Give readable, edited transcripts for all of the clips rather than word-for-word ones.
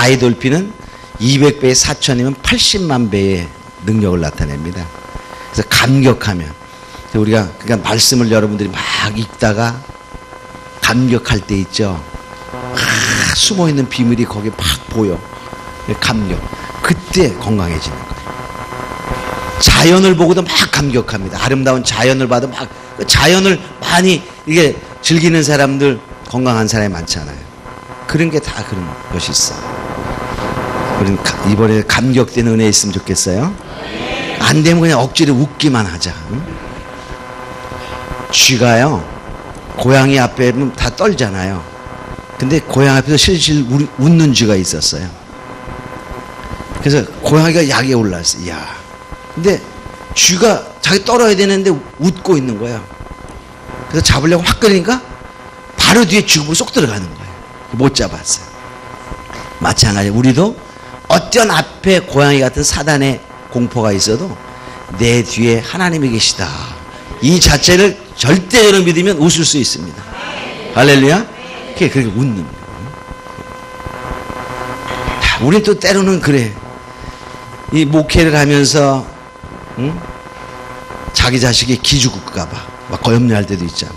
자의 돌피는 200배의 4천이면 80만 배의 능력을 나타냅니다. 그래서 감격하면 우리가 그러니까 말씀을 여러분들이 막 읽다가 감격할 때 있죠. 숨어있는 비밀이 거기에 막 보여. 감격. 그때 건강해지는 거예요. 자연을 보고도 막 감격합니다. 아름다운 자연을 봐도 막 자연을 많이 이게 즐기는 사람들 건강한 사람이 많잖아요. 그런 게 다 그런 것이 있어요. 우리는 이번에 감격되는 은혜 있으면 좋겠어요. 안 되면 그냥 억지로 웃기만 하자. 응? 쥐가요 고양이 앞에 다 떨잖아요. 근데 고양이 앞에서 실실 웃는 쥐가 있었어요. 그래서 고양이가 약에 올랐어요. 이야. 근데 쥐가 자기 떨어야 되는데 웃고 있는 거예요. 그래서 잡으려고 확 끌으니까 바로 뒤에 쥐가 쏙 들어가는 거예요. 못 잡았어요. 마찬가지로 우리도 어떤 앞에 고양이 같은 사단의 공포가 있어도 내 뒤에 하나님이 계시다. 이 자체를 절대적으로 믿으면 웃을 수 있습니다. 할렐루야. 그렇게 웃는 거예요. 우리 또 때로는 그래. 이 목회를 하면서 자기 자식이 기죽을까봐 막 염려할 때도 있잖아.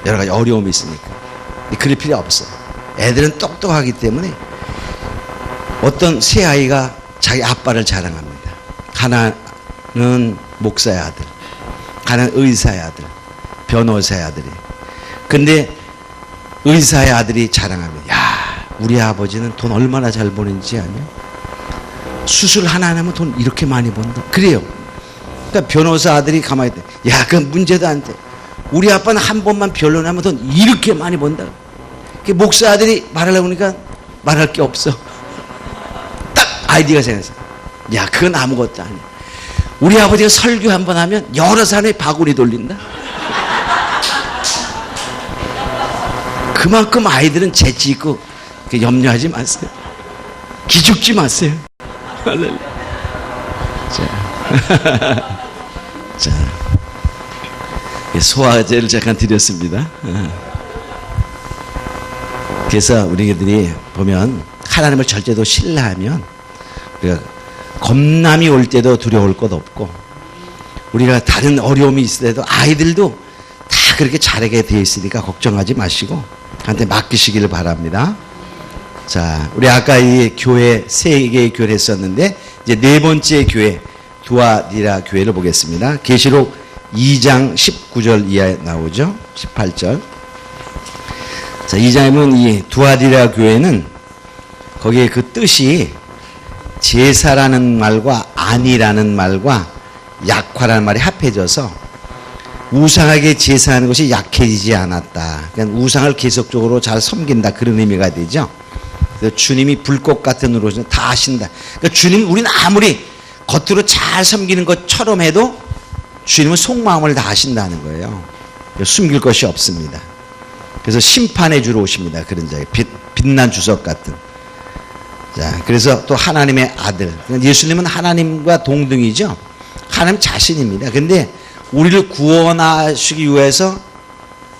여러 가지 어려움이 있으니까. 그럴 필요 없어요. 애들은 똑똑하기 때문에 어떤 새 아이가 자기 아빠를 자랑합니다. 하나는 목사의 아들, 하나는 의사의 아들, 변호사의 아들이. 근데 의사의 아들이 자랑합니다. 야, 우리 아버지는 돈 얼마나 잘 버는지 아냐? 수술 하나 하면 돈 이렇게 많이 번다. 그래요. 그러니까 변호사 아들이 가만히 있대. 야, 그건 문제도 안 돼. 우리 아빠는 한 번만 변론하면 돈 이렇게 많이 번다. 목사 아들이 말하려고 하니까 말할 게 없어. 딱 아이디어가 생겼어. 야, 그건 아무것도 아니야. 우리 아버지가 설교 한 번 하면 여러 사람이 바구니 돌린다. 그만큼 아이들은 재치 있고 염려하지 마세요. 기죽지 마세요. 자, 소화제를 잠깐 드렸습니다. 그래서 우리들이 보면 하나님을 절대로 신뢰하면 우리가 겁남이 올 때도 두려울 것 없고, 우리가 다른 어려움이 있을 때도 아이들도 다 그렇게 잘하게 되어 있으니까 걱정하지 마시고 한테 맡기시기를 바랍니다. 자, 우리 아까 이 교회 세 개의 교회를 했었는데 이제 네 번째 교회 두아디라 교회를 보겠습니다. 계시록 2장 19절 이하에 나오죠. 18절. 자, 2장에 보면 이 두아디라 교회는 거기에 그 뜻이 제사라는 말과 안이라는 말과 약화라는 말이 합해져서 우상에게 제사하는 것이 약해지지 않았다. 그러니까 우상을 계속적으로 잘 섬긴다. 그런 의미가 되죠. 그래서 주님이 불꽃 같은 으로서 다 하신다. 그러니까 주님, 우리는 아무리 겉으로 잘 섬기는 것처럼 해도 주님은 속마음을 다 하신다는 거예요. 숨길 것이 없습니다. 그래서 심판해 주러 오십니다. 그런 자에 빛난 주석 같은. 자, 그래서 또 하나님의 아들. 예수님은 하나님과 동등이죠. 하나님 자신입니다. 근데 우리를 구원하시기 위해서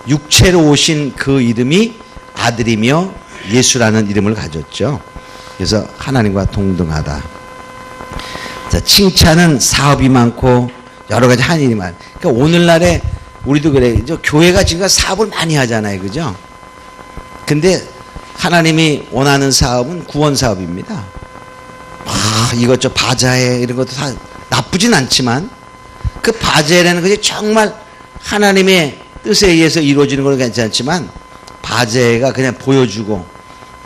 육체로 오신 그 이름이 아들이며 예수라는 이름을 가졌죠. 그래서 하나님과 동등하다. 자, 칭찬은 사업이 많고 여러 가지 한 일이 많아요. 그러니까 오늘날에 우리도 그래. 교회가 지금 사업을 많이 하잖아요. 그죠? 근데 하나님이 원하는 사업은 구원 사업입니다. 이것저것 바자회 이런 것도 다 나쁘진 않지만 그 바자회라는 것이 정말 하나님의 뜻에 의해서 이루어지는 건 괜찮지만 바자회가 그냥 보여주고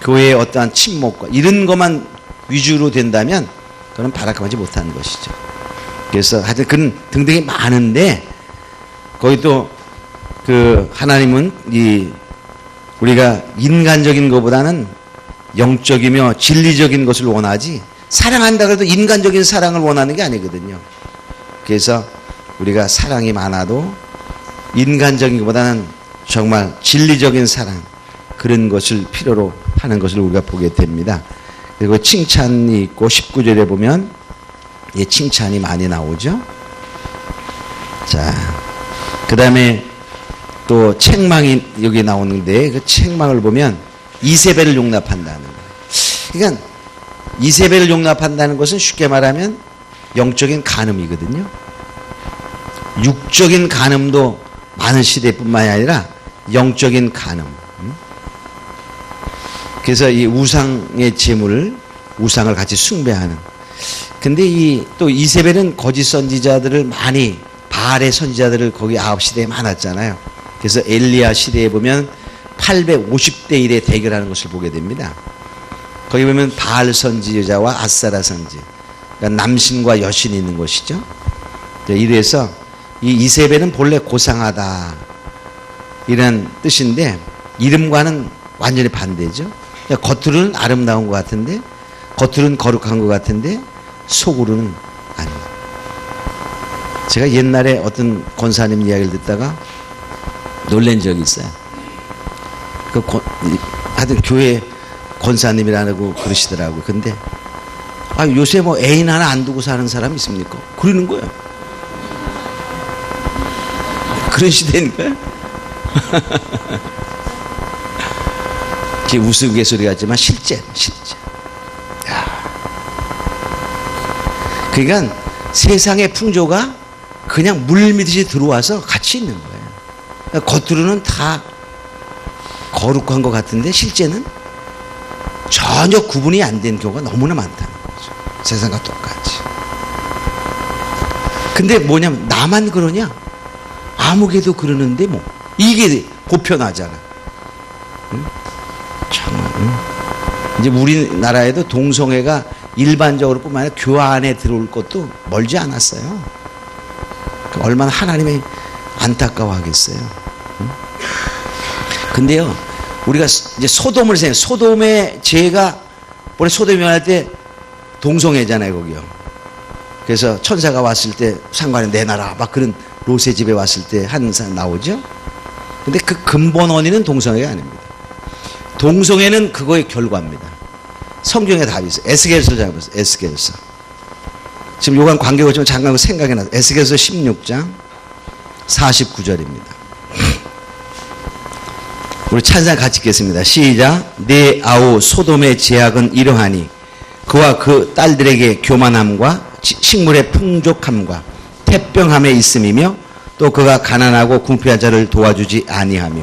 교회의 어떠한 침묵과 이런 것만 위주로 된다면 그건 바라까지 못하는 것이죠. 그래서 하여튼 그런 등등이 많은데 거기 또 그 하나님은 이 우리가 인간적인 것보다는 영적이며 진리적인 것을 원하지 사랑한다 그래도 인간적인 사랑을 원하는 게 아니거든요. 그래서 우리가 사랑이 많아도 인간적인 것보다는 정말 진리적인 사랑 그런 것을 필요로 하는 것을 우리가 보게 됩니다. 그리고 칭찬이 있고 19절에 보면 칭찬이 많이 나오죠. 자, 그 다음에 또 책망이 여기 나오는데 그 책망을 보면 이세벨을 용납한다는 거예요. 그러니까 이세벨을 용납한다는 것은 쉽게 말하면 영적인 간음이거든요. 육적인 간음도 많은 시대뿐만이 아니라 영적인 간음. 그래서 이 우상의 제물을, 우상을 같이 숭배하는. 근데 또 이세벨은 거짓 선지자들을 많이, 바알의 선지자들을 거기 아합 시대에 많았잖아요. 그래서 엘리야 시대에 보면 850대 1에 대결하는 것을 보게 됩니다. 거기 보면 바알 선지자와 아사라 선지, 그러니까 남신과 여신이 있는 곳이죠. 이래서 이 이세벨은 본래 고상하다 이런 뜻인데 이름과는 완전히 반대죠. 그러니까 겉으로는 아름다운 것 같은데, 겉으로는 거룩한 것 같은데 속으로는 아니에요. 제가 옛날에 어떤 권사님 이야기를 듣다가 놀란 적이 있어요. 하여튼 교회 권사님이라고 그러시더라고요. 근데 요새 뭐 애인 하나 안 두고 사는 사람 있습니까? 그러는 거예요. 그런 시대니까요. 이게 우스갯소리 같지만 실제. 그러니까 세상의 풍조가 그냥 물밀듯이 들어와서 같이 있는 거예요. 그러니까 겉으로는 다 거룩한 것 같은데 실제는 전혀 구분이 안 된 경우가 너무나 많다는 거죠. 세상과 똑같이. 근데 뭐냐면 나만 그러냐? 아무개도 그러는데 뭐 이게 보편하잖아. 응? 정말. 응? 이제 우리나라에도 동성애가 일반적으로 뿐만 아니라 교회 안에 들어올 것도 멀지 않았어요. 얼마나 하나님이 안타까워하겠어요. 응? 근데요, 우리가 이제 소돔을 생각해. 소돔의 죄가, 원래 소돔이 할 때 동성애잖아요, 거기요. 그래서 천사가 왔을 때 상관에 내놔라. 막 그런 롯의 집에 왔을 때 한 사람 나오죠. 근데 그 근본 원인은 동성애가 아닙니다. 동성애는 그거의 결과입니다. 성경에 답이 있어요. 에스겔서 잘 보세요. 에스겔서. 지금 요간 관계가 좀 잠깐 생각이 나서 에스겔서 16장 49절입니다. 우리 찬양 같이 읽겠습니다. 시작. 내 아우 소돔의 제약은 이러하니 그와 그 딸들에게 교만함과 식물의 풍족함과 태병함에 있음이며 또 그가 가난하고 궁핍한 자를 도와주지 아니하며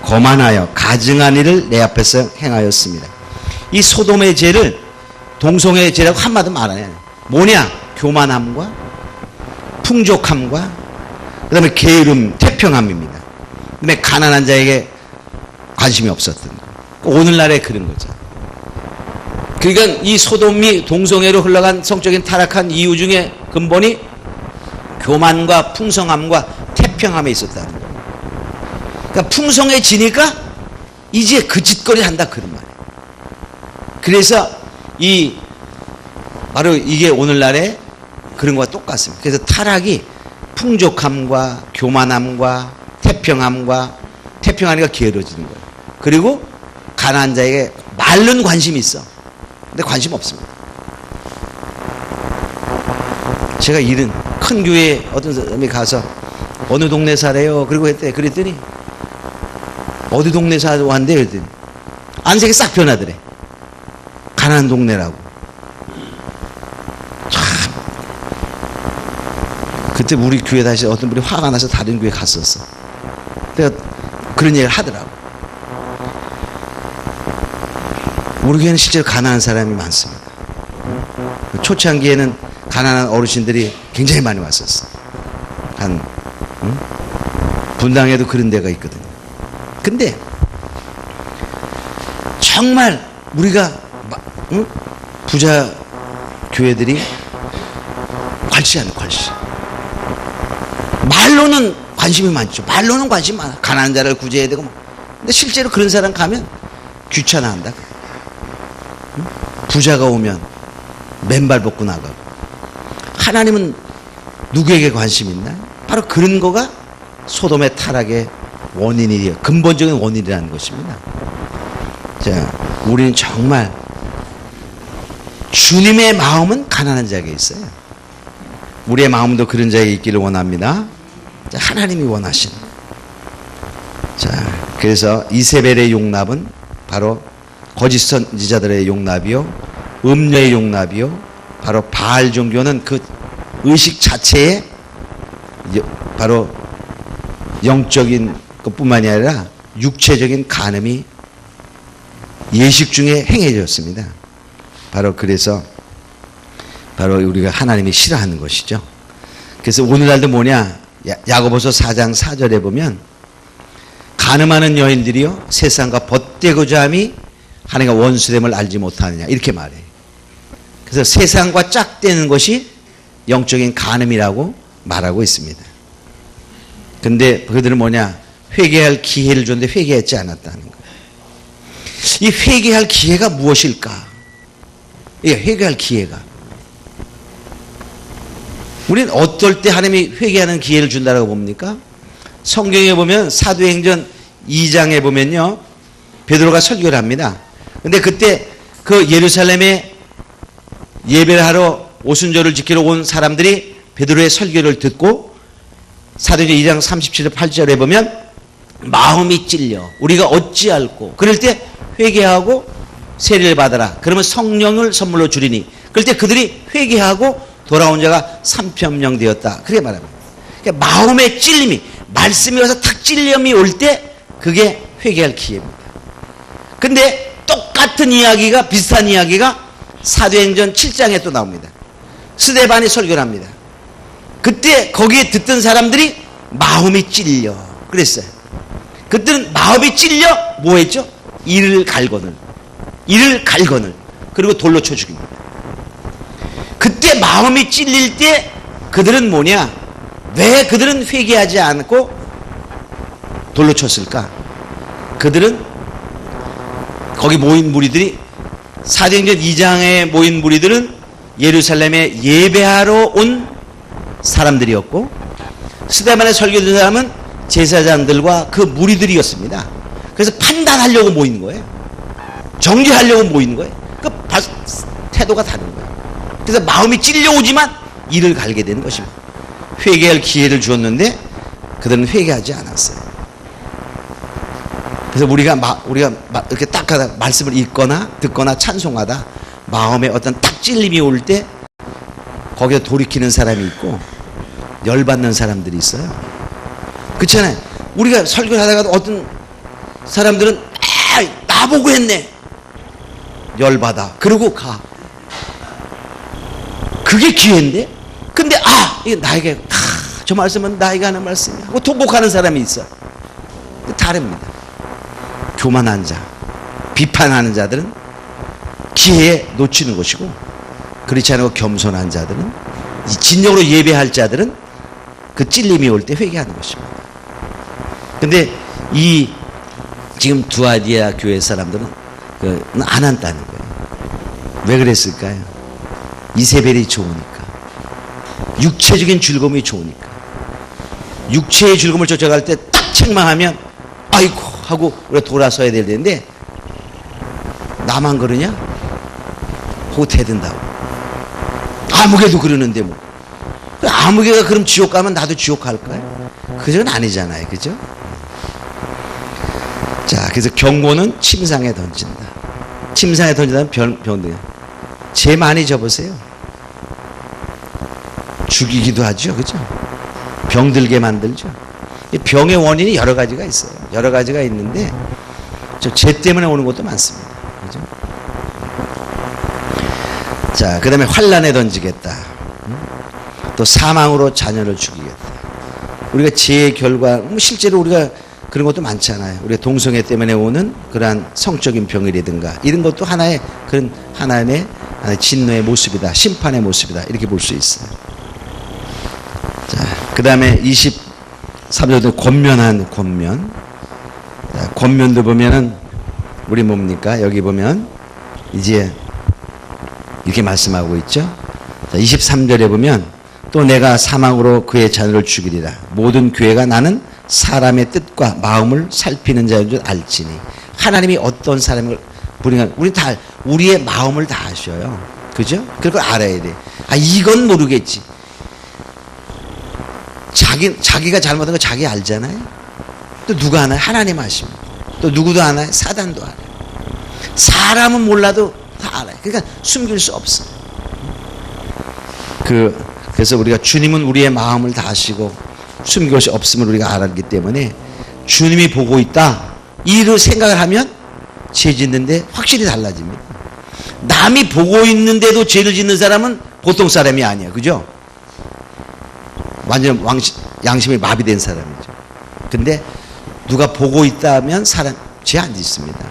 거만하여 가증한 일을 내 앞에서 행하였습니다. 이 소돔의 죄를 동성애의 죄라고 한마디 말하냐. 뭐냐? 교만함과 풍족함과 그 다음에 게으름, 태평함입니다. 그 다음에 가난한 자에게 관심이 없었던 거. 오늘날에 그런 거죠. 그러니까 이 소돔이 동성애로 흘러간 성적인 타락한 이유 중에 근본이 교만과 풍성함과 태평함에 있었다는 거예요. 그러니까 풍성해지니까 이제 그 짓거리 한다 그런 말이에요. 그래서 바로 이게 오늘날에 그런 거와 똑같습니다. 그래서 타락이 풍족함과 교만함과 태평하니까 게으러지는 거예요. 그리고 가난한 자에게 말로는 관심이 있어. 근데 관심 없습니다. 제가 이런 큰 교회에 어떤 사람이 가서 어느 동네 살아요? 그랬더니 어디 동네 사서 왔는데? 그랬더니 안색이 싹 변하더래. 가난한 동네라고. 참. 그때 우리 교회 다시 어떤 분이 화가 나서 다른 교회 갔었어. 내가 그런 얘기를 하더라고. 우리 교회는 실제로 가난한 사람이 많습니다. 초창기에는 가난한 어르신들이 굉장히 많이 왔었어. 분당에도 그런 데가 있거든요. 근데 정말 우리가 부자 교회들이 괄시. 말로는 관심이 많죠. 말로는 관심 많아. 가난한 자를 구제해야 되고. 근데 실제로 그런 사람 가면 귀찮아한다. 부자가 오면 맨발 벗고 나가고. 하나님은 누구에게 관심 있나? 바로 그런 거가 소돔의 타락의 원인이에요. 근본적인 원인이라는 것입니다. 자, 우리는 정말 주님의 마음은 가난한 자에게 있어요. 우리의 마음도 그런 자에게 있기를 원합니다. 자, 하나님이 원하시는. 자, 그래서 이세벨의 용납은 바로 거짓 선지자들의 용납이요, 음녀의 용납이요. 바로 바알 종교는 그 의식 자체에 바로 영적인 것뿐만이 아니라 육체적인 간음이 예식 중에 행해졌습니다. 바로 그래서 바로 우리가 하나님이 싫어하는 것이죠. 그래서 오늘날도 뭐냐, 야고보서 4장 4절에 보면 간음하는 여인들이요 세상과 벗되고자 함이 하나님과 원수됨을 알지 못하느냐 이렇게 말해요. 그래서 세상과 짝대는 것이 영적인 간음이라고 말하고 있습니다. 근데 그들은 뭐냐, 회개할 기회를 줬는데 회개하지 않았다는 거예요. 이 회개할 기회가 무엇일까? 예, 회개할 기회가. 우리는 어떨 때 하나님이 회개하는 기회를 준다고 봅니까? 성경에 보면 사도행전 2장에 보면요, 베드로가 설교를 합니다. 근데 그때 그 예루살렘에 예배를 하러 오순절을 지키러 온 사람들이 베드로의 설교를 듣고 사도행전 2장 37절 8절에 보면 마음이 찔려 우리가 어찌할꼬 그럴 때 회개하고 세례를 받아라. 그러면 성령을 선물로 주리니. 그럴 때 그들이 회개하고 돌아온 자가 3,000명 되었다. 그렇게 말합니다. 그러니까 마음의 찔림이, 말씀이 와서 탁 찔림이 올 때 그게 회개할 기회입니다. 근데 똑같은 이야기가, 비슷한 이야기가 사도행전 7장에 또 나옵니다. 스데반이 설교를 합니다. 그때 거기에 듣던 사람들이 마음이 찔려 그랬어요. 그때는 마음이 찔려 뭐 했죠? 이를 갈거늘 그리고 돌로 쳐 죽입니다. 그때 마음이 찔릴 때 그들은 뭐냐, 왜 그들은 회개하지 않고 돌로 쳤을까? 그들은 거기 모인 무리들이, 사도행전 2장에 모인 무리들은 예루살렘에 예배하러 온 사람들이었고, 스데반의 설교 듣는 사람은 제사장들과 그 무리들이었습니다. 그래서 판단하려고 모인 거예요. 정죄하려고 모인 거예요. 그 태도가 다른 거예요. 그래서 마음이 찔려오지만 이를 갈게 되는 것입니다. 회개할 기회를 주었는데 그들은 회개하지 않았어요. 그래서 우리가 이렇게 딱 하다 말씀을 읽거나 듣거나 찬송하다 마음에 어떤 딱 찔림이 올 때 거기에 돌이키는 사람이 있고 열받는 사람들이 있어요. 그렇잖아요. 우리가 설교를 하다가도 어떤 사람들은 나보고 했네, 열받아, 그러고 가. 그게 기회인데, 근데 이게 나에게 저 말씀은 나에게 하는 말씀이야 하고 통곡하는 사람이 있어. 다릅니다. 교만한 자, 비판하는 자들은 기회에 놓치는 것이고, 그렇지 않고 겸손한 자들은, 진정으로 예배할 자들은 그 찔림이 올 때 회개하는 것입니다. 근데 지금 두아디아 교회 사람들은 안 한다는 거예요. 왜 그랬을까요? 이세벨이 좋으니까, 육체적인 즐거움이 좋으니까. 육체의 즐거움을 쫓아갈 때 딱 책망하면 아이고 하고 우리가 돌아서야 될 텐데, 나만 그러냐? 하고 대든다고. 아무개도 그러는데 뭐. 아무개가 그럼 지옥 가면 나도 지옥 갈까요? 그건 아니잖아요. 그죠? 자, 그래서 경고는 침상에 던진다. 침상에 던진다는 병들. 죄 많이 져보세요. 죽이기도 하죠. 그죠? 병들게 만들죠. 병의 원인이 여러 가지가 있어요. 여러 가지가 있는데, 죄 때문에 오는 것도 많습니다. 그죠? 자, 그 다음에 환란에 던지겠다. 또 사망으로 자녀를 죽이겠다. 우리가 죄의 결과, 실제로 우리가 그런 것도 많잖아요. 우리가 동성애 때문에 오는 그러한 성적인 병이라든가 이런 것도 하나의 그런 하나님의 진노의 모습이다, 심판의 모습이다, 이렇게 볼 수 있어요. 자, 그 다음에 23절도 권면한 권면. 자, 권면도 보면은 우리 뭡니까? 여기 보면 이제 이렇게 말씀하고 있죠. 자, 23절에 보면 또 내가 사망으로 그의 자녀를 죽이리라. 모든 교회가 나는 사람의 뜻과 마음을 살피는 자인 줄 알지니. 하나님이 어떤 사람을 우리 다 우리의 마음을 다 아셔요. 그죠? 그걸 알아야 돼. 이건 모르겠지. 자기가 잘못한 거 자기 알잖아요. 또 누가 하나요? 하나님 아십니다. 또 누구도 하나요? 사단도 알아요. 사람은 몰라도 다 알아요. 그러니까 숨길 수 없어. 그래서 우리가 주님은 우리의 마음을 다 아시고 숨길 것이 없음을 우리가 알았기 때문에 주님이 보고 있다 이를 생각을 하면 죄 짓는데 확실히 달라집니다. 남이 보고 있는데도 죄를 짓는 사람은 보통 사람이 아니야. 그죠? 완전 양심이 마비된 사람이죠. 근데 누가 보고 있다면 사람 죄 안 짓습니다.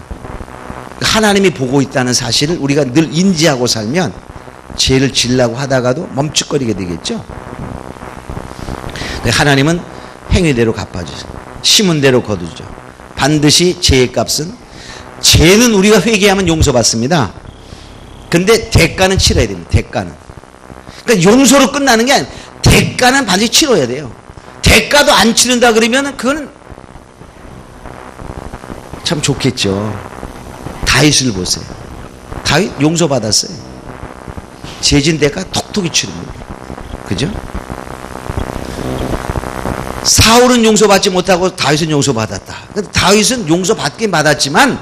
하나님이 보고 있다는 사실을 우리가 늘 인지하고 살면 죄를 지으려고 하다가도 멈칫거리게 되겠죠. 하나님은 행위대로 갚아주죠. 심은 대로 거두죠. 반드시 죄의 값은, 죄는 우리가 회개하면 용서받습니다. 근데 대가는 치러야 됩니다. 대가는. 그러니까 용서로 끝나는 게 아니라 대가는 반드시 치러야 돼요. 대가도 안 치른다 그러면 그거는 참 좋겠죠. 다윗을 보세요. 다윗 용서받았어요. 죄진 대가 톡톡히 치릅니다. 그죠? 사울은 용서받지 못하고 다윗은 용서받았다. 다윗은 용서받긴 받았지만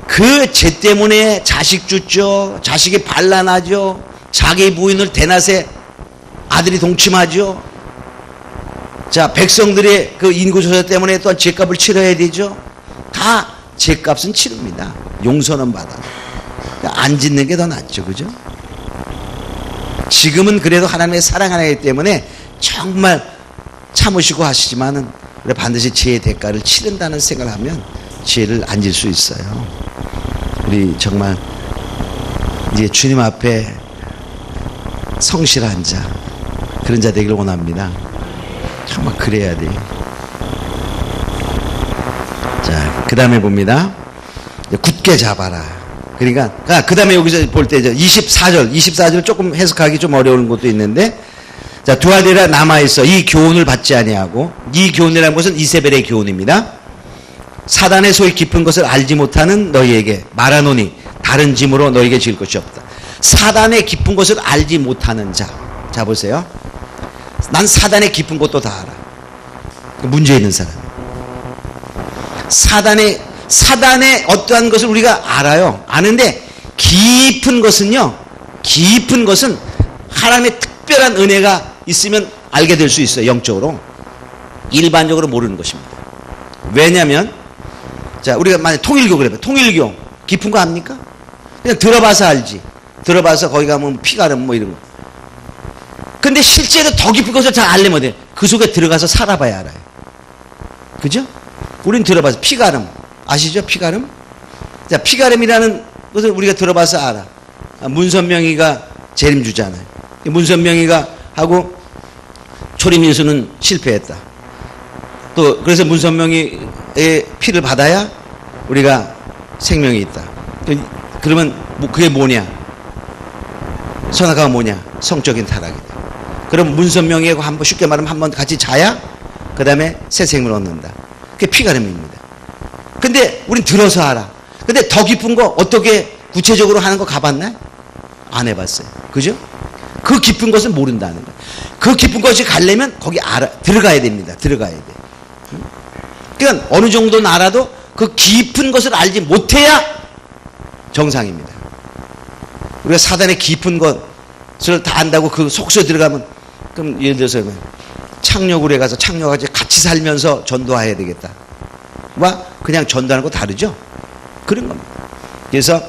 그 죄 때문에 자식 죽죠. 자식이 반란하죠. 자기 부인을 대낮에 아들이 동침하죠. 자, 백성들의 그 인구조사 때문에 또한 죄값을 치러야 되죠. 다 죄값은 치릅니다. 용서는 받아. 안 짓는 게 더 낫죠. 그죠? 지금은 그래도 하나님의 사랑 하나이기 때문에 정말 참으시고 하시지만은 반드시 죄의 대가를 치른다는 생각을 하면 죄를 안 질 수 있어요. 우리 정말 이제 주님 앞에 성실한 자, 그런 자 되기를 원합니다. 정말 그래야 돼요. 자, 그 다음에 봅니다. 굳게 잡아라. 그러니까 그 다음에 여기서 볼 때 24절 조금 해석하기 좀 어려운 것도 있는데, 자, 두 아들이라 남아있어 이 교훈을 받지 아니하고, 이 교훈이라는 것은 이세벨의 교훈입니다. 사단의 소위 깊은 것을 알지 못하는 너희에게 말하노니 다른 짐으로 너희에게 지을 것이 없다. 사단의 깊은 것을 알지 못하는 자. 자, 보세요. 난 사단의 깊은 것도 다 알아. 문제 있는 사람. 사단의 어떠한 것을 우리가 알아요. 아는데 깊은 것은요, 깊은 것은 하나님의 특별한 은혜가 있으면 알게 될 수 있어요. 영적으로. 일반적으로 모르는 것입니다. 왜냐하면, 자, 우리가 만약 통일교 그러면 통일교 깊은 거 압니까? 그냥 들어봐서 알지. 들어봐서 거기 가면 피가름 뭐 이런 거. 근데 실제로 더 깊은 것을 잘 알려면 돼. 그 속에 들어가서 살아봐야 알아요. 그죠? 우린 들어봐서 피가름 아시죠? 피가름? 자, 피가름이라는 것을 우리가 들어봐서 알아. 문선명이가 재림주잖아요. 문선명이가 하고 초림인수는 실패했다. 또 그래서 문선명이의 피를 받아야 우리가 생명이 있다. 그러면 그게 뭐냐? 선악과가 뭐냐? 성적인 타락이다. 그럼 문선명이하고 한번 쉽게 말하면 한번 같이 자야 그 다음에 새 생명을 얻는다. 그게 피가름입니다. 근데 우린 들어서 알아. 근데 더 깊은 거 어떻게 구체적으로 하는 거 가봤나요? 안 해봤어요. 그죠? 그 깊은 것은 모른다는 거예요. 그 깊은 것이 가려면 거기 들어가야 됩니다. 들어가야 돼. 그러니까 어느 정도는 알아도 그 깊은 것을 알지 못해야 정상입니다. 우리가 사단의 깊은 것을 다 안다고 그 속수에 들어가면, 그럼 예를 들어서 창녀굴에 가서 창녀가 같이 살면서 전도해야 되겠다. 와 그냥 전도하는 거 다르죠? 그런 겁니다. 그래서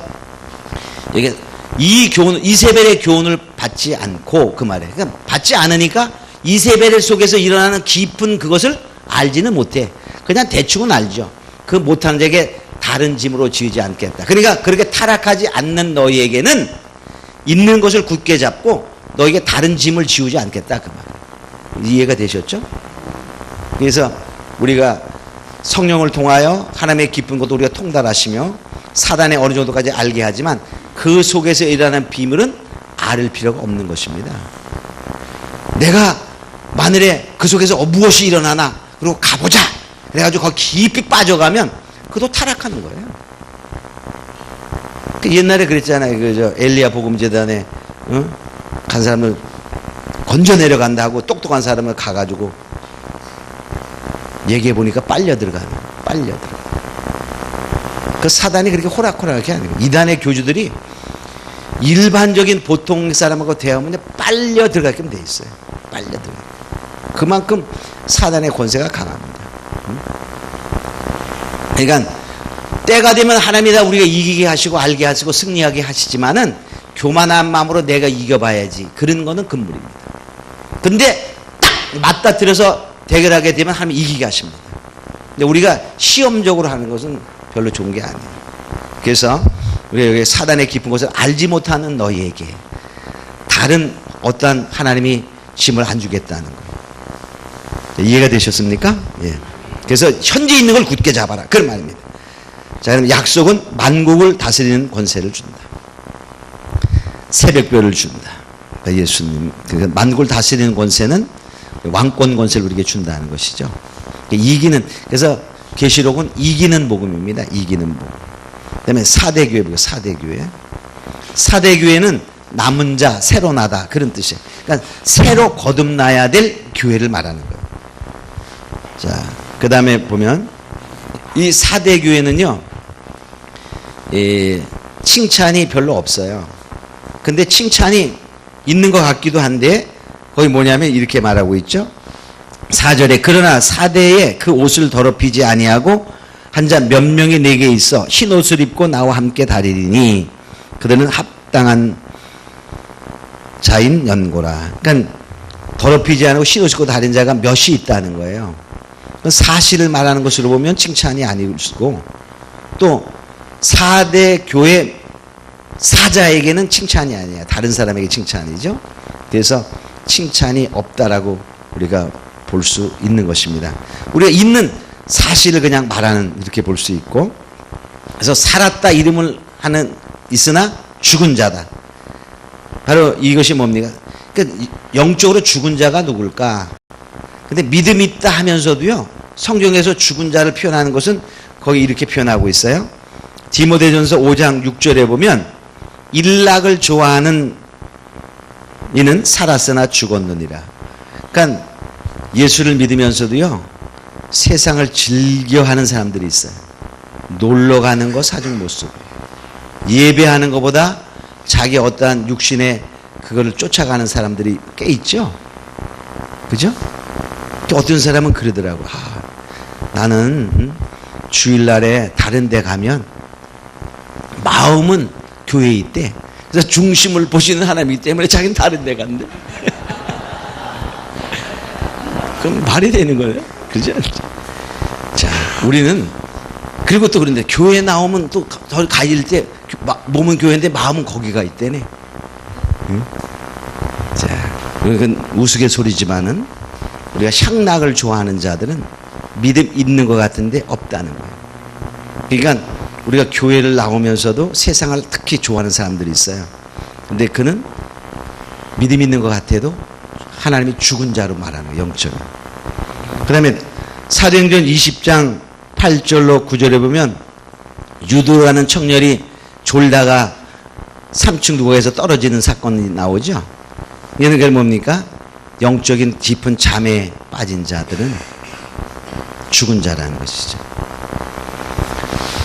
이게 이 교훈, 이세벨의 교훈을 받지 않고, 그 말에 그러니까 받지 않으니까 이세벨 속에서 일어나는 깊은 그것을 알지는 못해. 그냥 대충은 알죠. 그 못하는 자에게 다른 짐으로 지우지 않겠다. 그러니까 그렇게 타락하지 않는 너희에게는 있는 것을 굳게 잡고 너에게 다른 짐을 지우지 않겠다. 그 말. 이해가 되셨죠? 그래서 우리가 성령을 통하여 하나님의 깊은 것도 우리가 통달하시며 사단의 어느 정도까지 알게 하지만 그 속에서 일어나는 비밀은 알 필요가 없는 것입니다. 내가 만일에 그 속에서 무엇이 일어나나 그리고 가보자 그래가지고 거기 깊이 빠져가면 그도 타락하는 거예요. 그 옛날에 그랬잖아요. 그 엘리야 복음재단에 간 사람을 건져 내려간다 하고 똑똑한 사람을 가가지고 얘기해 보니까 빨려 들어가는 거예요. 빨려 들어가. 그 사단이 그렇게 호락호락하게 하는 거예요. 이단의 교주들이 일반적인 보통 사람하고 대하면 빨려 들어가게 돼 있어요. 빨려 들어가. 그만큼 사단의 권세가 강합니다. 그러니까 때가 되면 하나님이 다 우리가 이기게 하시고 알게 하시고 승리하게 하시지만은 교만한 마음으로 내가 이겨봐야지 그런 거는 금물입니다. 근데 딱 맞닥뜨려서 대결하게 되면 하나님이 이기게 하십니다. 근데 우리가 시험적으로 하는 것은 별로 좋은 게 아니에요. 그래서 우리가 여기 사단의 깊은 것을 알지 못하는 너희에게 다른 어떠한 하나님이 힘을 안 주겠다는 거예요. 이해가 되셨습니까? 예. 그래서 현재 있는 걸 굳게 잡아라. 그런 말입니다. 자, 그럼 약속은 만국을 다스리는 권세를 준다. 새벽별을 준다. 예수님, 만국을 다스리는 권세는 왕권 권세를 우리에게 준다는 것이죠. 이기는, 그래서 계시록은 이기는 복음입니다. 이기는 복음. 그 다음에 4대 교회 보고 4대 교회. 4대 교회는 남은 자, 새로 나다. 그런 뜻이에요. 그러니까 새로 거듭나야 될 교회를 말하는 거예요. 자, 그 다음에 보면 이 4대 교회는요, 칭찬이 별로 없어요. 근데 칭찬이 있는 것 같기도 한데 거기 뭐냐면 이렇게 말하고 있죠. 4절에 그러나 4대에 그 옷을 더럽히지 아니하고 한 자 몇 명이 내게 있어 흰 옷을 입고 나와 함께 다니리니 그들은 합당한 자인 연고라. 그러니까 더럽히지 않고 흰 옷을 입고 다닌 자가 몇이 있다는 거예요. 사실을 말하는 것으로 보면 칭찬이 아니고 또 4대 교회 사자에게는 칭찬이 아니야. 다른 사람에게 칭찬이죠. 그래서 칭찬이 없다라고 우리가 볼 수 있는 것입니다. 우리가 있는 사실을 그냥 말하는 이렇게 볼 수 있고 그래서 살았다 이름을 하는 있으나 죽은 자다. 바로 이것이 뭡니까? 그러니까 영적으로 죽은 자가 누굴까? 근데 믿음이 있다 하면서도요. 성경에서 죽은 자를 표현하는 것은 거기 이렇게 표현하고 있어요. 디모데전서 5장 6절에 보면 일락을 좋아하는 이는 살았으나 죽었느니라. 그러니까 예수를 믿으면서도요. 세상을 즐겨하는 사람들이 있어요. 놀러 가는 거 사중 못 쓰고 예배하는 것보다 자기 어떠한 육신의 그거를 쫓아가는 사람들이 꽤 있죠. 그죠? 어떤 사람은 그러더라고. 나는 주일날에 다른 데 가면 마음은 교회에 있대. 그래서 중심을 보시는 하나님이기 때문에 자기는 다른 데 간대. 그럼 말이 되는 거예요. 그죠? 자, 우리는 그리고 또 그런데 교회 나오면 또 더 가일 때 몸은 교회인데 마음은 거기가 있대네. 응? 자, 이건 우스갯소리지만은 우리가 향락을 좋아하는 자들은 믿음 있는 것 같은데 없다는 거예요. 그러니까 우리가 교회를 나오면서도 세상을 특히 좋아하는 사람들이 있어요. 근데 그는 믿음 있는 것 같아도 하나님이 죽은 자로 말하는 거예요. 영적으로. 그 다음에 사도행전 20장 8절로 9절에 보면 유도라는 청년이 졸다가 3층 누워에서 떨어지는 사건이 나오죠. 이는 그게 뭡니까? 영적인 깊은 잠에 빠진 자들은 죽은 자라는 것이죠.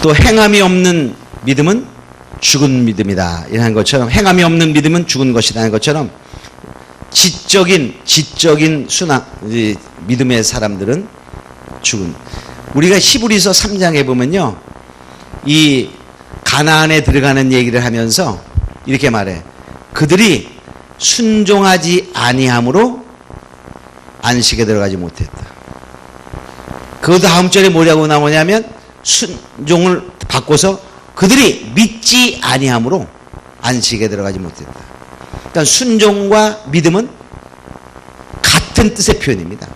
또 행함이 없는 믿음은 죽은 믿음이다. 이런 것처럼 행함이 없는 믿음은 죽은 것이라는 것처럼 지적인 순화 믿음의 사람들은 죽은. 우리가 히브리서 3장에 보면요. 이 가나안에 들어가는 얘기를 하면서 이렇게 말해. 그들이 순종하지 아니함으로 안식에 들어가지 못했다. 그 다음 절에 뭐라고 나오냐면 순종을 바꿔서 그들이 믿지 아니함으로 안식에 들어가지 못했다. 그러니까 순종과 믿음은 같은 뜻의 표현입니다.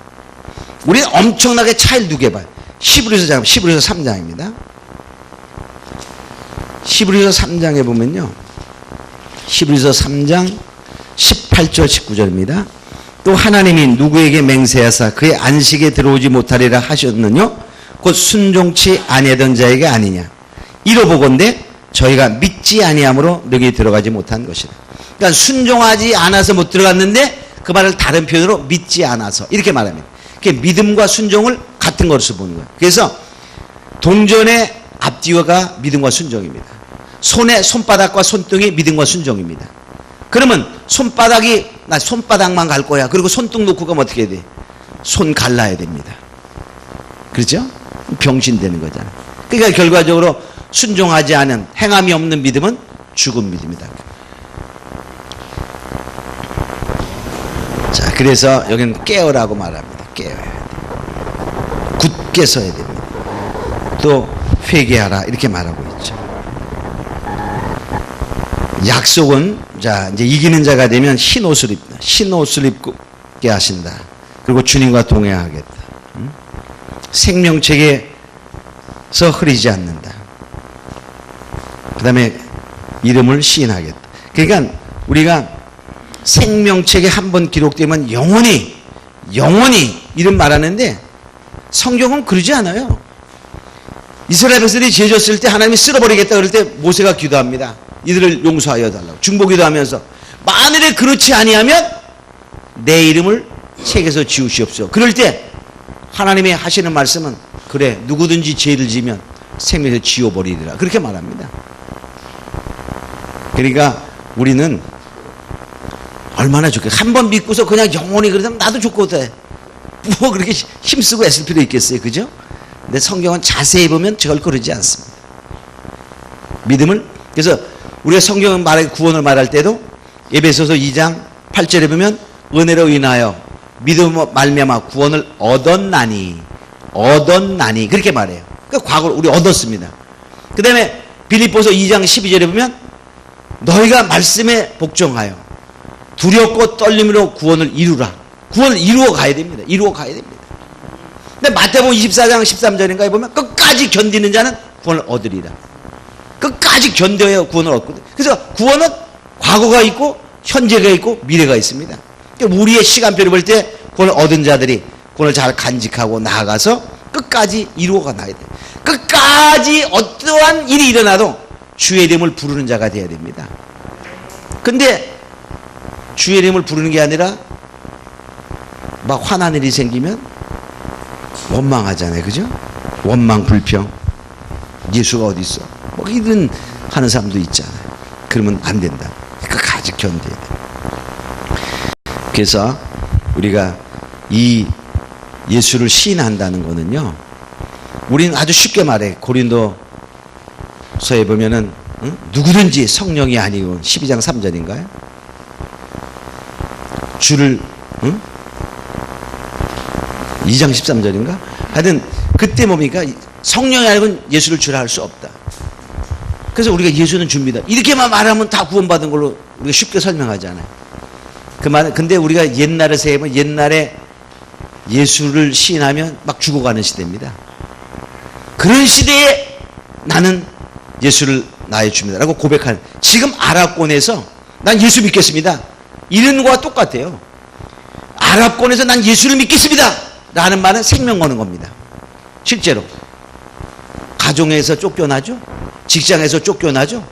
우리는 엄청나게 차이를 두게 봐요. 히브리서 3장입니다. 히브리서 3장에 보면요. 히브리서 3장 18절 19절입니다. 또 하나님이 누구에게 맹세하사 그의 안식에 들어오지 못하리라 하셨느냐? 곧 순종치 아니하던 자에게 아니냐. 이로 보건대 저희가 믿지 아니함으로 너희 들어가지 못한 것이다. 그러니까 순종하지 않아서 못 들어갔는데 그 말을 다른 표현으로 믿지 않아서 이렇게 말합니다. 믿음과 순종을 같은 것으로 보는 거예요. 그래서 동전의 앞뒤가 믿음과 순종입니다. 손의 손바닥과 손등이 믿음과 순종입니다. 그러면 나 손바닥만 갈 거야. 그리고 손등 놓고 가면 어떻게 해야 돼? 손 갈라야 됩니다. 그렇죠? 병신되는 거잖아. 그러니까 결과적으로 순종하지 않은 행함이 없는 믿음은 죽은 믿음이다. 자, 그래서 여기는 깨어라고 말합니다. 깨어야 돼. 굳게 서야 됩니다. 또 회개하라 이렇게 말하고 있죠. 약속은 자 이제 이기는 자가 되면 흰 옷을 입다. 흰 옷을 입게 하신다. 그리고 주님과 동행하겠다. 생명책에서 흐리지 않는다. 그 다음에 이름을 시인하겠다. 그러니까 우리가 생명책에 한번 기록되면 영원히 이름 말하는데 성경은 그러지 않아요. 이스라엘 백성들이 죄 졌을 때 하나님이 쓸어버리겠다 그럴 때 모세가 기도합니다. 이들을 용서하여 달라고 중보기도 하면서 만일에 그렇지 아니하면 내 이름을 책에서 지우시옵소서. 그럴 때 하나님이 하시는 말씀은 그래 누구든지 죄를 지면 생명에서 지워버리리라 그렇게 말합니다. 그러니까 우리는 얼마나 좋게 한 번 믿고서 그냥 영원히 그러면 나도 좋거든. 뭐 그렇게 힘쓰고 애쓸 필요 있겠어요, 그죠? 근데 성경은 자세히 보면 저걸 그러지 않습니다. 믿음을 그래서 우리가 성경 구원을 말할 때도 에베소서 2장 8절에 보면 은혜로 인하여 믿음으로 말미암아 구원을 얻었나니 그렇게 말해요. 그러니까 과거로 우리 얻었습니다. 그 다음에 빌립보서 2장 12절에 보면 너희가 말씀에 복종하여 두렵고 떨림으로 구원을 이루라. 구원을 이루어 가야 됩니다. 근데 마태복음 24장 13절인가에 보면 끝까지 견디는 자는 구원을 얻으리라. 끝까지 견뎌야 구원을 얻거든. 그래서 구원은 과거가 있고 현재가 있고 미래가 있습니다. 그러니까 우리의 시간표를 볼 때 구원을 얻은 자들이 구원을 잘 간직하고 나아가서 끝까지 이루어가 나야 돼. 끝까지 어떠한 일이 일어나도 주의 이름을 부르는 자가 되어야 됩니다. 근데 주의 이름을 부르는 게 아니라 막 화난 일이 생기면 원망하잖아요. 그죠? 원망, 불평. 예수가 어디 있어? 뭐 이런 하는 사람도 있잖아요. 그러면 안 된다. 끝까지 견뎌야 돼. 그래서 우리가 이 예수를 시인한다는 거는요. 우리는 아주 쉽게 말해. 고린도서에 보면은 누구든지 성령이 아니고 12장 3절인가요? 주를 2장 13절인가? 하여튼 그때 뭡니까? 성령이 아니고는 예수를 주라 할 수 없다. 그래서 우리가 예수는 줍니다. 이렇게만 말하면 다 구원받은 걸로 우리가 쉽게 설명하잖아요. 그 말, 근데 우리가 옛날에 생각해보면 옛날에 예수를 시인하면 막 죽어가는 시대입니다. 그런 시대에 나는 예수를 나의 주입니다. 라고 고백하는. 지금 아랍권에서 난 예수 믿겠습니다. 이런 거와 똑같아요. 아랍권에서 난 예수를 믿겠습니다. 라는 말은 생명 거는 겁니다. 실제로. 가정에서 쫓겨나죠. 직장에서 쫓겨나죠.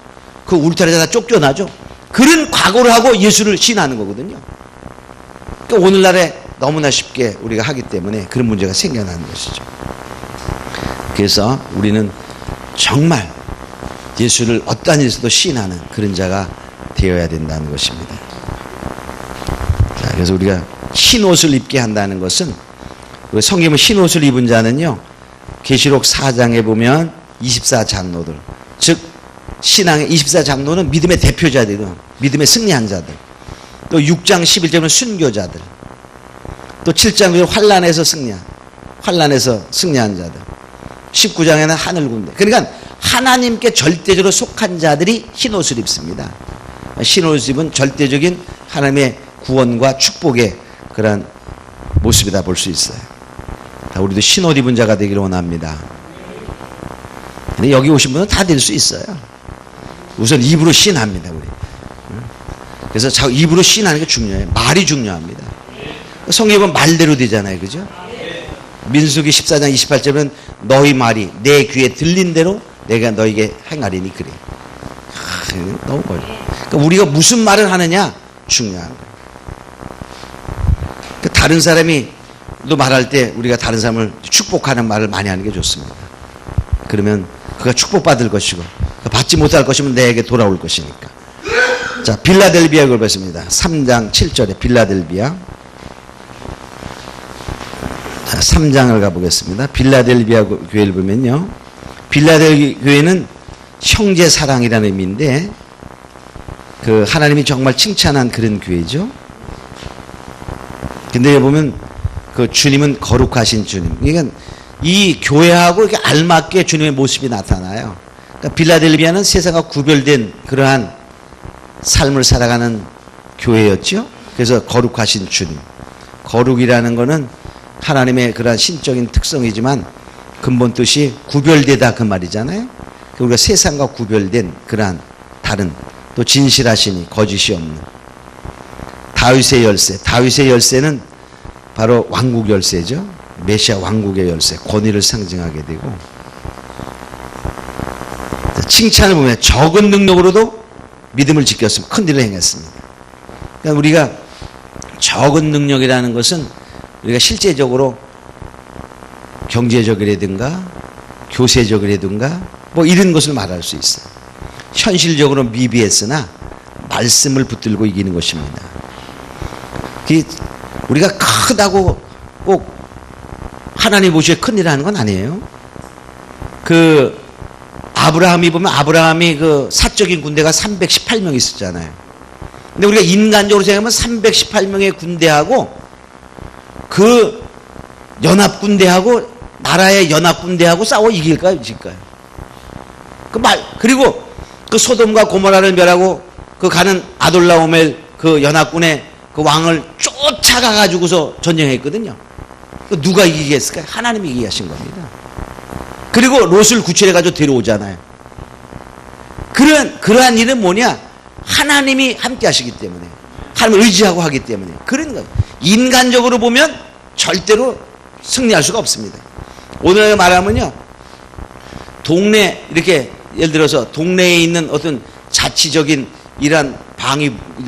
그 울타리에서 다 쫓겨나죠. 그런 각오를 하고 예수를 신하는 거거든요. 그러니까 오늘날에 너무나 쉽게 우리가 하기 때문에 그런 문제가 생겨나는 것이죠. 그래서 우리는 정말 예수를 어떠한 일에서도 시인하는 그런 자가 되어야 된다는 것입니다. 자, 그래서 우리가 흰 옷을 입게 한다는 것은 성경에 흰 옷을 입은 자는요. 계시록 4장에 보면 24장로들 즉 신앙의 24장로는 믿음의 대표자들이고 믿음의 승리한 자들 또 6장 11절은 순교자들 또 7장에 환난에서 승리한 자들 19장에는 하늘 군대 그러니까 하나님께 절대적으로 속한 자들이 흰 옷을 입습니다. 흰 옷을 입은 절대적인 하나님의 구원과 축복의 그런 모습이다 볼 수 있어요. 우리도 흰 옷 입은 자가 되기를 원합니다. 근데 여기 오신 분은 다 될 수 있어요. 우선 입으로 시인합니다, 우리. 그래서 입으로 시인하는 게 중요해요. 말이 중요합니다. 성경에 보면 말대로 되잖아요, 그죠? 민수기 14장 28절은 너희 말이 내 귀에 들린 대로 내가 너에게 행하리니 그래. 너무 어려워. 그러니까 우리가 무슨 말을 하느냐 중요한 거예요. 그러니까 다른 사람이 또 말할 때 우리가 다른 사람을 축복하는 말을 많이 하는 게 좋습니다. 그러면 그가 축복받을 것이고 받지 못할 것이면 내게 돌아올 것이니까. 자, 빌라델비아 교회를 보겠습니다. 3장 7절에 빌라델비아. 자, 3장을 가보겠습니다. 빌라델비아 교회를 보면요. 빌라델비아 교회는 형제 사랑이라는 의미인데, 그 하나님이 정말 칭찬한 그런 교회죠. 근데 보면 그 주님은 거룩하신 주님. 그러니까 이 교회하고 이렇게 알맞게 주님의 모습이 나타나요. 그러니까 빌라델비아는 세상과 구별된 그러한 삶을 살아가는 교회였죠. 그래서 거룩하신 주님. 거룩이라는 것은 하나님의 그러한 신적인 특성이지만 근본 뜻이 구별되다 그 말이잖아요. 우리가 세상과 구별된 그러한 다른 또 진실하시니 거짓이 없는 다윗의 열쇠. 다윗의 열쇠는 바로 왕국 열쇠죠. 메시아 왕국의 열쇠, 권위를 상징하게 되고, 칭찬을 보면 적은 능력으로도 믿음을 지켰으면 큰 일을 행했습니다. 그러니까 우리가 적은 능력이라는 것은 우리가 실제적으로 경제적이라든가 교세적이라든가 뭐 이런 것을 말할 수 있어요. 현실적으로 미비했으나 말씀을 붙들고 이기는 것입니다. 우리가 크다고 꼭 하나님 보시기에 큰일 하는 건 아니에요. 그 아브라함이 보면 아브라함이 그 사적인 군대가 318명 있었잖아요. 근데 우리가 인간적으로 생각하면 318명의 군대하고 그 연합군대하고 나라의 연합군대하고 싸워 이길까요? 질까요? 그리고 그 소돔과 고모라를 멸하고 그 가는 아돌라오멜 그 연합군의 그 왕을 쫓아가가지고서 전쟁했거든요. 누가 이기게 했을까요? 하나님이 이기게 하신 겁니다. 그리고 롯을 구출해가지고 데려오잖아요. 그러한 일은 뭐냐? 하나님이 함께 하시기 때문에. 하나님을 의지하고 하기 때문에. 그런 거예요. 인간적으로 보면 절대로 승리할 수가 없습니다. 오늘 말하면요. 동네, 이렇게 예를 들어서 동네에 있는 어떤 자치적인 이런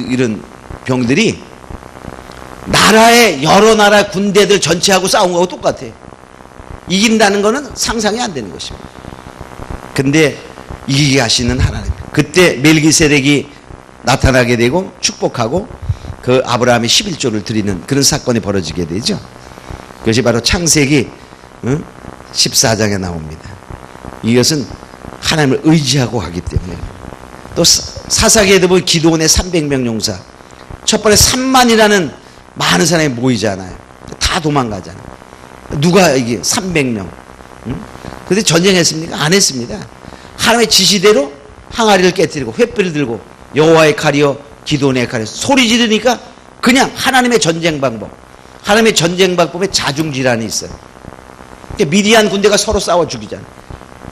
이런 병들이 나라의 여러 나라 군대들 전체하고 싸운 거하고 똑같아요. 이긴다는 것은 상상이 안 되는 것입니다. 근데 이기게 하시는 하나님. 그때 멜기세덱이 나타나게 되고 축복하고 그 아브라함이 11조를 드리는 그런 사건이 벌어지게 되죠. 그것이 바로 창세기 14장에 나옵니다. 이것은 하나님을 의지하고 하기 때문에. 또 사사기에도 보면 기도원의 300명 용사. 첫 번에 3만이라는 많은 사람이 모이잖아요. 다 도망가잖아요. 누가 이게 300명. 그런데 전쟁했습니까? 안 했습니다. 하나님의 지시대로 항아리를 깨뜨리고 횃불을 들고 여호와의 칼이요 기도원의 칼이요 소리 지르니까 그냥 하나님의 전쟁 방법. 하나님의 전쟁 방법에 자중질환이 있어요. 미디안 군대가 서로 싸워 죽이잖아요.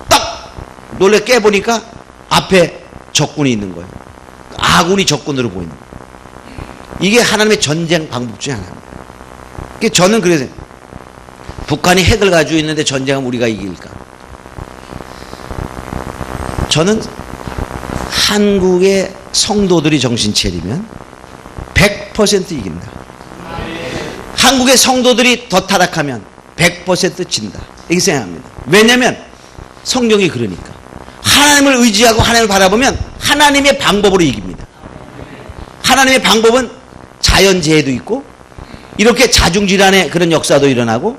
딱 놀래 깨보니까 앞에 적군이 있는 거예요. 아군이 적군으로 보이는 거예요. 이게 하나님의 전쟁 방법 중에 하나입니다. 저는 그래서 북한이 핵을 가지고 있는데 전쟁하면 우리가 이길까? 저는 한국의 성도들이 정신 차리면 100% 이긴다. 한국의 성도들이 더 타락하면 100% 진다. 이렇게 생각합니다. 왜냐하면 성경이 그러니까. 하나님을 의지하고 하나님을 바라보면 하나님의 방법으로 이깁니다. 하나님의 방법은 자연재해도 있고 이렇게 자중질환의 그런 역사도 일어나고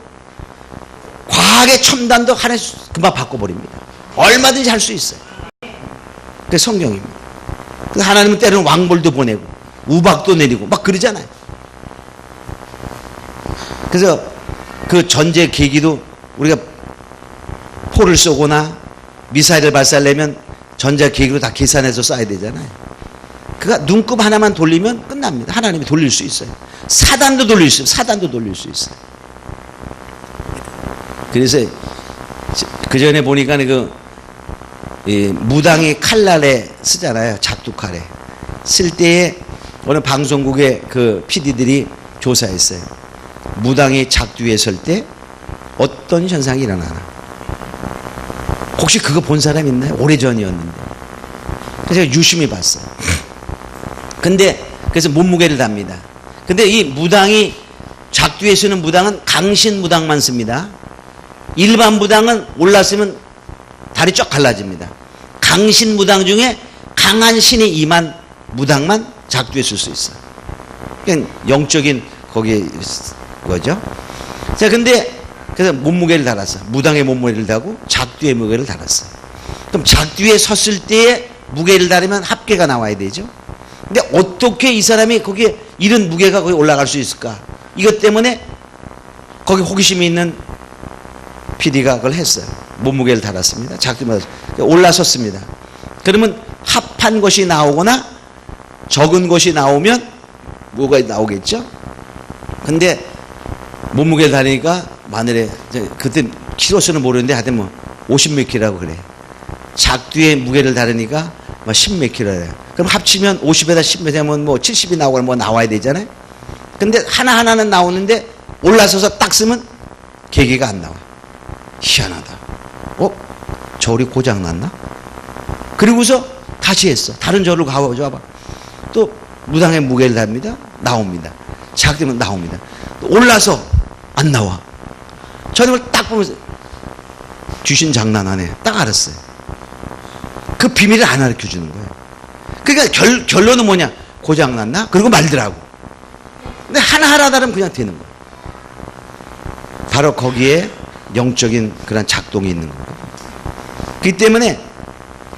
과학의 첨단도 하나님 금방 바꿔버립니다. 얼마든지 할 수 있어요. 그게 성경입니다. 하나님은 때로는 왕벌도 보내고 우박도 내리고 막 그러잖아요. 그래서 그 전제 계기도 우리가 포를 쏘거나 미사일을 발사하려면 전자 계기로 다 계산해서 쏴야 되잖아요. 그가 눈금 하나만 돌리면 끝납니다. 하나님이 돌릴 수 있어요. 사단도 돌릴 수 있어요. 사단도 돌릴 수 있어요. 그래서 그 전에 보니까 무당이 칼날에 쓰잖아요. 작두칼에 쓸 때에 어느 방송국의 그 PD들이 조사했어요. 무당이 작두에 설 때 어떤 현상이 일어나나. 혹시 그거 본 사람 있나요? 오래전이었는데. 그래서 제가 유심히 봤어요. 그래서 몸무게를 답니다. 근데 이 무당이 작두에 쓰는 무당은 강신 무당만 씁니다. 일반 무당은 올랐으면 다리 쫙 갈라집니다. 강신 무당 중에 강한 신이 임한 무당만 작두에 쓸 수 있어요. 그러니까 영적인 거기에 거죠. 자, 근데 그래서 몸무게를 달았어. 무당의 몸무게를 달고 작두의 무게를 달았어. 그럼 작두에 섰을 때에 무게를 다르면 합계가 나와야 되죠. 근데 어떻게 이 사람이 거기에 이런 무게가 거기 올라갈 수 있을까? 이것 때문에 거기 호기심이 있는 PD가 그걸 했어요. 몸무게를 달았습니다. 작두마다 올라섰습니다. 그러면 합한 것이 나오거나 적은 것이 나오면 뭐가 나오겠죠? 근데 몸무게를 다니까 마늘에 그때 키로수는 모르는데 하여튼 뭐 50몇 킬로라고 그래. 작두의 무게를 다르니까 뭐 10몇 킬로래요. 그럼 합치면 50에다 10몇 되면 뭐 70이 나오거나 뭐 나와야 되잖아요. 근데 하나하나는 나오는데 올라서서 딱 쓰면 계기가 안 나와. 희한하다. 절이 고장났나? 그리고서 다시 했어. 다른 절로 가봐봐. 또 무당의 무게를 답니다. 나옵니다. 작두면 나옵니다. 올라서 안 나와. 저녁을 딱 보면서 귀신 장난하네. 딱 알았어요. 그 비밀을 안 가르쳐 주는 거예요. 그러니까 결론은 뭐냐? 고장났나? 그리고 말더라고. 근데 하나하나 다르면 그냥 되는 거예요. 바로 거기에 영적인 그런 작동이 있는 거예요. 그렇기 때문에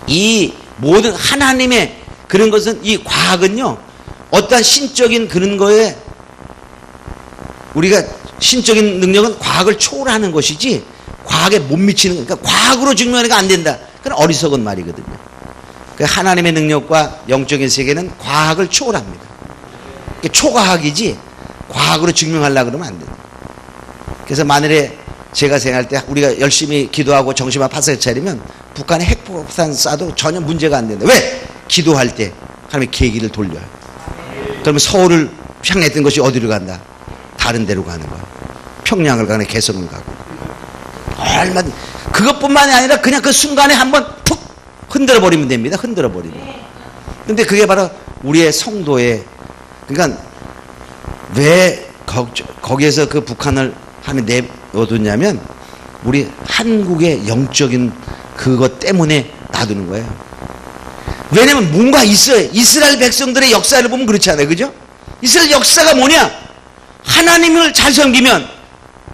이 모든 하나님의 그런 것은, 이 과학은요, 어떠한 신적인 그런 거에 우리가 신적인 능력은 과학을 초월하는 것이지 과학에 못 미치는, 그러니까 과학으로 증명하니까 안 된다. 그건 어리석은 말이거든요. 그러니까 하나님의 능력과 영적인 세계는 과학을 초월합니다. 초과학이지 과학으로 증명하려고 그러면 안 된다. 그래서 만일에 제가 생각할 때 우리가 열심히 기도하고 정신만 바싹 차리면 북한에 핵폭탄 쏴도 전혀 문제가 안 된다. 왜? 기도할 때 하나님의 계기를 돌려요. 그러면 서울을 향했던 것이 어디로 간다? 다른 데로 가는 거야. 평양을 가네, 개성을 가고. 얼마든지. 그것뿐만이 아니라 그냥 그 순간에 한번 푹 흔들어 버리면 됩니다. 흔들어 버리면. 근데 그게 바로 우리의 성도의, 그러니까 왜 거기에서 그 북한을 하면 내어뒀냐면 우리 한국의 영적인 그것 때문에 놔두는 거예요. 왜냐면 뭔가 있어요. 이스라엘 백성들의 역사를 보면 그렇지 않아요? 그죠? 이스라엘 역사가 뭐냐? 하나님을 잘 섬기면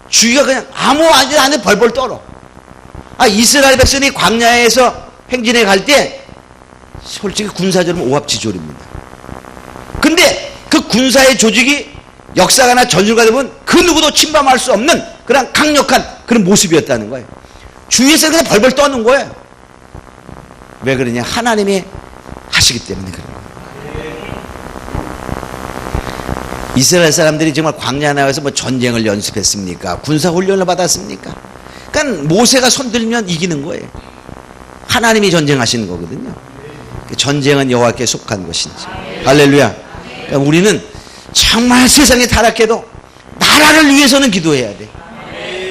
주위가 그냥 아무 안에 벌벌 떨어. 이스라엘 백성이 광야에서 행진해 갈 때 솔직히 군사적으로 오합지졸입니다. 근데 그 군사의 조직이 역사가나 전술가 되면 그 누구도 침범할 수 없는 그런 강력한 그런 모습이었다는 거예요. 주위에서 그냥 벌벌 떠는 거예요. 왜 그러냐? 하나님이 하시기 때문에 그래요. 이스라엘 사람들이 정말 광야 나와서 뭐 전쟁을 연습했습니까? 군사 훈련을 받았습니까? 그러니까 모세가 손들면 이기는 거예요. 하나님이 전쟁하시는 거거든요. 전쟁은 여호와께 속한 것인지. 할렐루야. 그러니까 우리는 정말 세상에 타락해도 나라를 위해서는 기도해야 돼.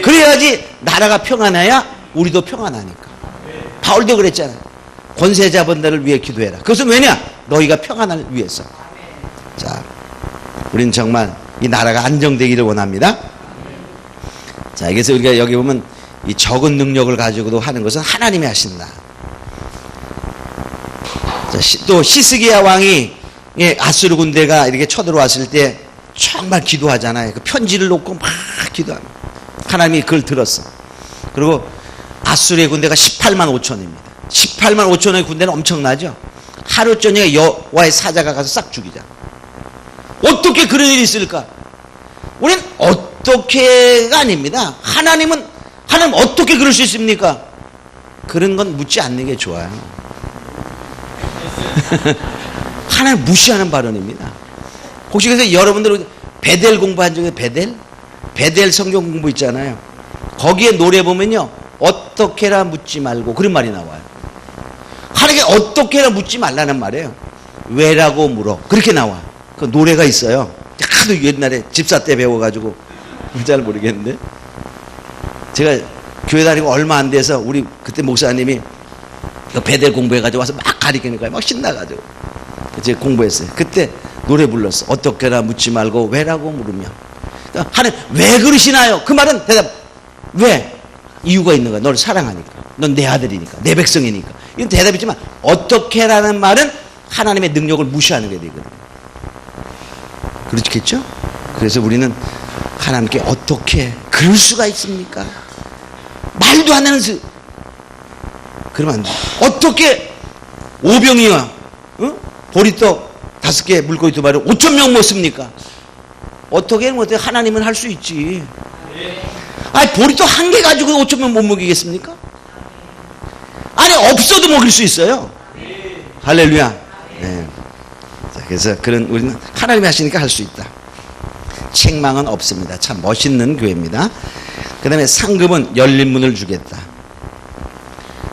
그래야지 나라가 평안해야 우리도 평안하니까. 바울도 그랬잖아요. 권세 잡은 자를 위해 기도해라. 그것은 왜냐? 너희가 평안을 위해서. 자, 우리는 정말 이 나라가 안정되기를 원합니다. 자, 그래서 우리가 여기 보면 이 적은 능력을 가지고도 하는 것은 하나님이 하신다. 자, 또 히스기야 왕이 아수르 군대가 이렇게 쳐들어왔을 때 정말 기도하잖아요. 그 편지를 놓고 막 기도합니다. 하나님이 그걸 들었어. 그리고 아수르의 군대가 18만 5천입니다. 18만 5천의 군대는 엄청나죠. 하루 저녁에 여호와의 사자가 가서 싹 죽이자. 어떻게 그런 일이 있을까? 우리는 어떻게가 아닙니다. 하나님 어떻게 그럴 수 있습니까? 그런 건 묻지 않는 게 좋아요. 하나님 무시하는 발언입니다. 혹시 그래서 여러분들 베델 공부한 적에 베델 성경 공부 있잖아요. 거기에 노래 보면요, 어떻게라 묻지 말고 그런 말이 나와요. 하나님께 어떻게라 묻지 말라는 말이에요. 왜라고 물어. 그렇게 나와. 그 노래가 있어요. 하도 옛날에 집사 때 배워가지고 잘 모르겠는데, 제가 교회 다니고 얼마 안 돼서 우리 그때 목사님이 베델 공부해가지고 와서 막 가리키는 거예요. 막 신나가지고 제가 공부했어요. 그때 노래 불렀어. 어떻게나 묻지 말고 왜라고 물으며. 그러니까 하나님 왜 그러시나요? 그 말은 대답, 왜? 이유가 있는 거야. 너를 사랑하니까. 넌 내 아들이니까, 내 백성이니까. 이건 대답이지만 어떻게라는 말은 하나님의 능력을 무시하는 게 되거든요. 그렇겠죠? 그래서 우리는 하나님께 어떻게 그럴 수가 있습니까? 말도 안 되는 그러면 안 돼. 어떻게 오병이와 보리떡 5개 물고기 2마리 5,000명 먹습니까? 어떻게 하나님은 할 수 있지. 아니 보리떡 1개 가지고 5,000명 못 먹이겠습니까? 아니 없어도 먹일 수 있어요. 할렐루야. 네. 자, 그래서 우리는 하나님이 하시니까 할 수 있다. 책망은 없습니다. 참 멋있는 교회입니다. 그 다음에 상급은 열린 문을 주겠다.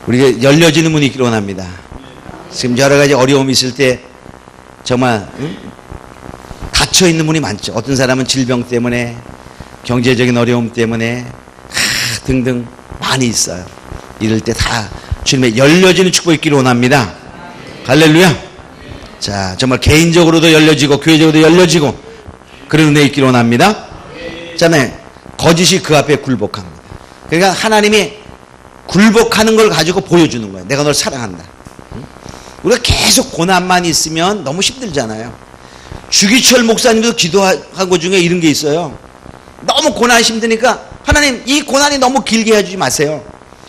우리가 열려지는 문이 있기를 원합니다. 지금 여러 가지 어려움이 있을 때 정말 닫혀 있는 문이 많죠. 어떤 사람은 질병 때문에, 경제적인 어려움 때문에 등등 많이 있어요. 이럴 때 다 주님의 열려지는 축복이 있기를 원합니다. 할렐루야. 자, 정말 개인적으로도 열려지고 교회적으로도 열려지고 그런 은혜 있기를 원합니다. 자,네, 거짓이 그 앞에 굴복합니다. 그러니까 하나님이 굴복하는 걸 가지고 보여주는 거예요. 내가 널 사랑한다. 우리가 계속 고난만 있으면 너무 힘들잖아요. 주기철 목사님도 기도한 것 중에 이런 게 있어요. 너무 고난이 힘드니까 하나님 이 고난이 너무 길게 해주지 마세요.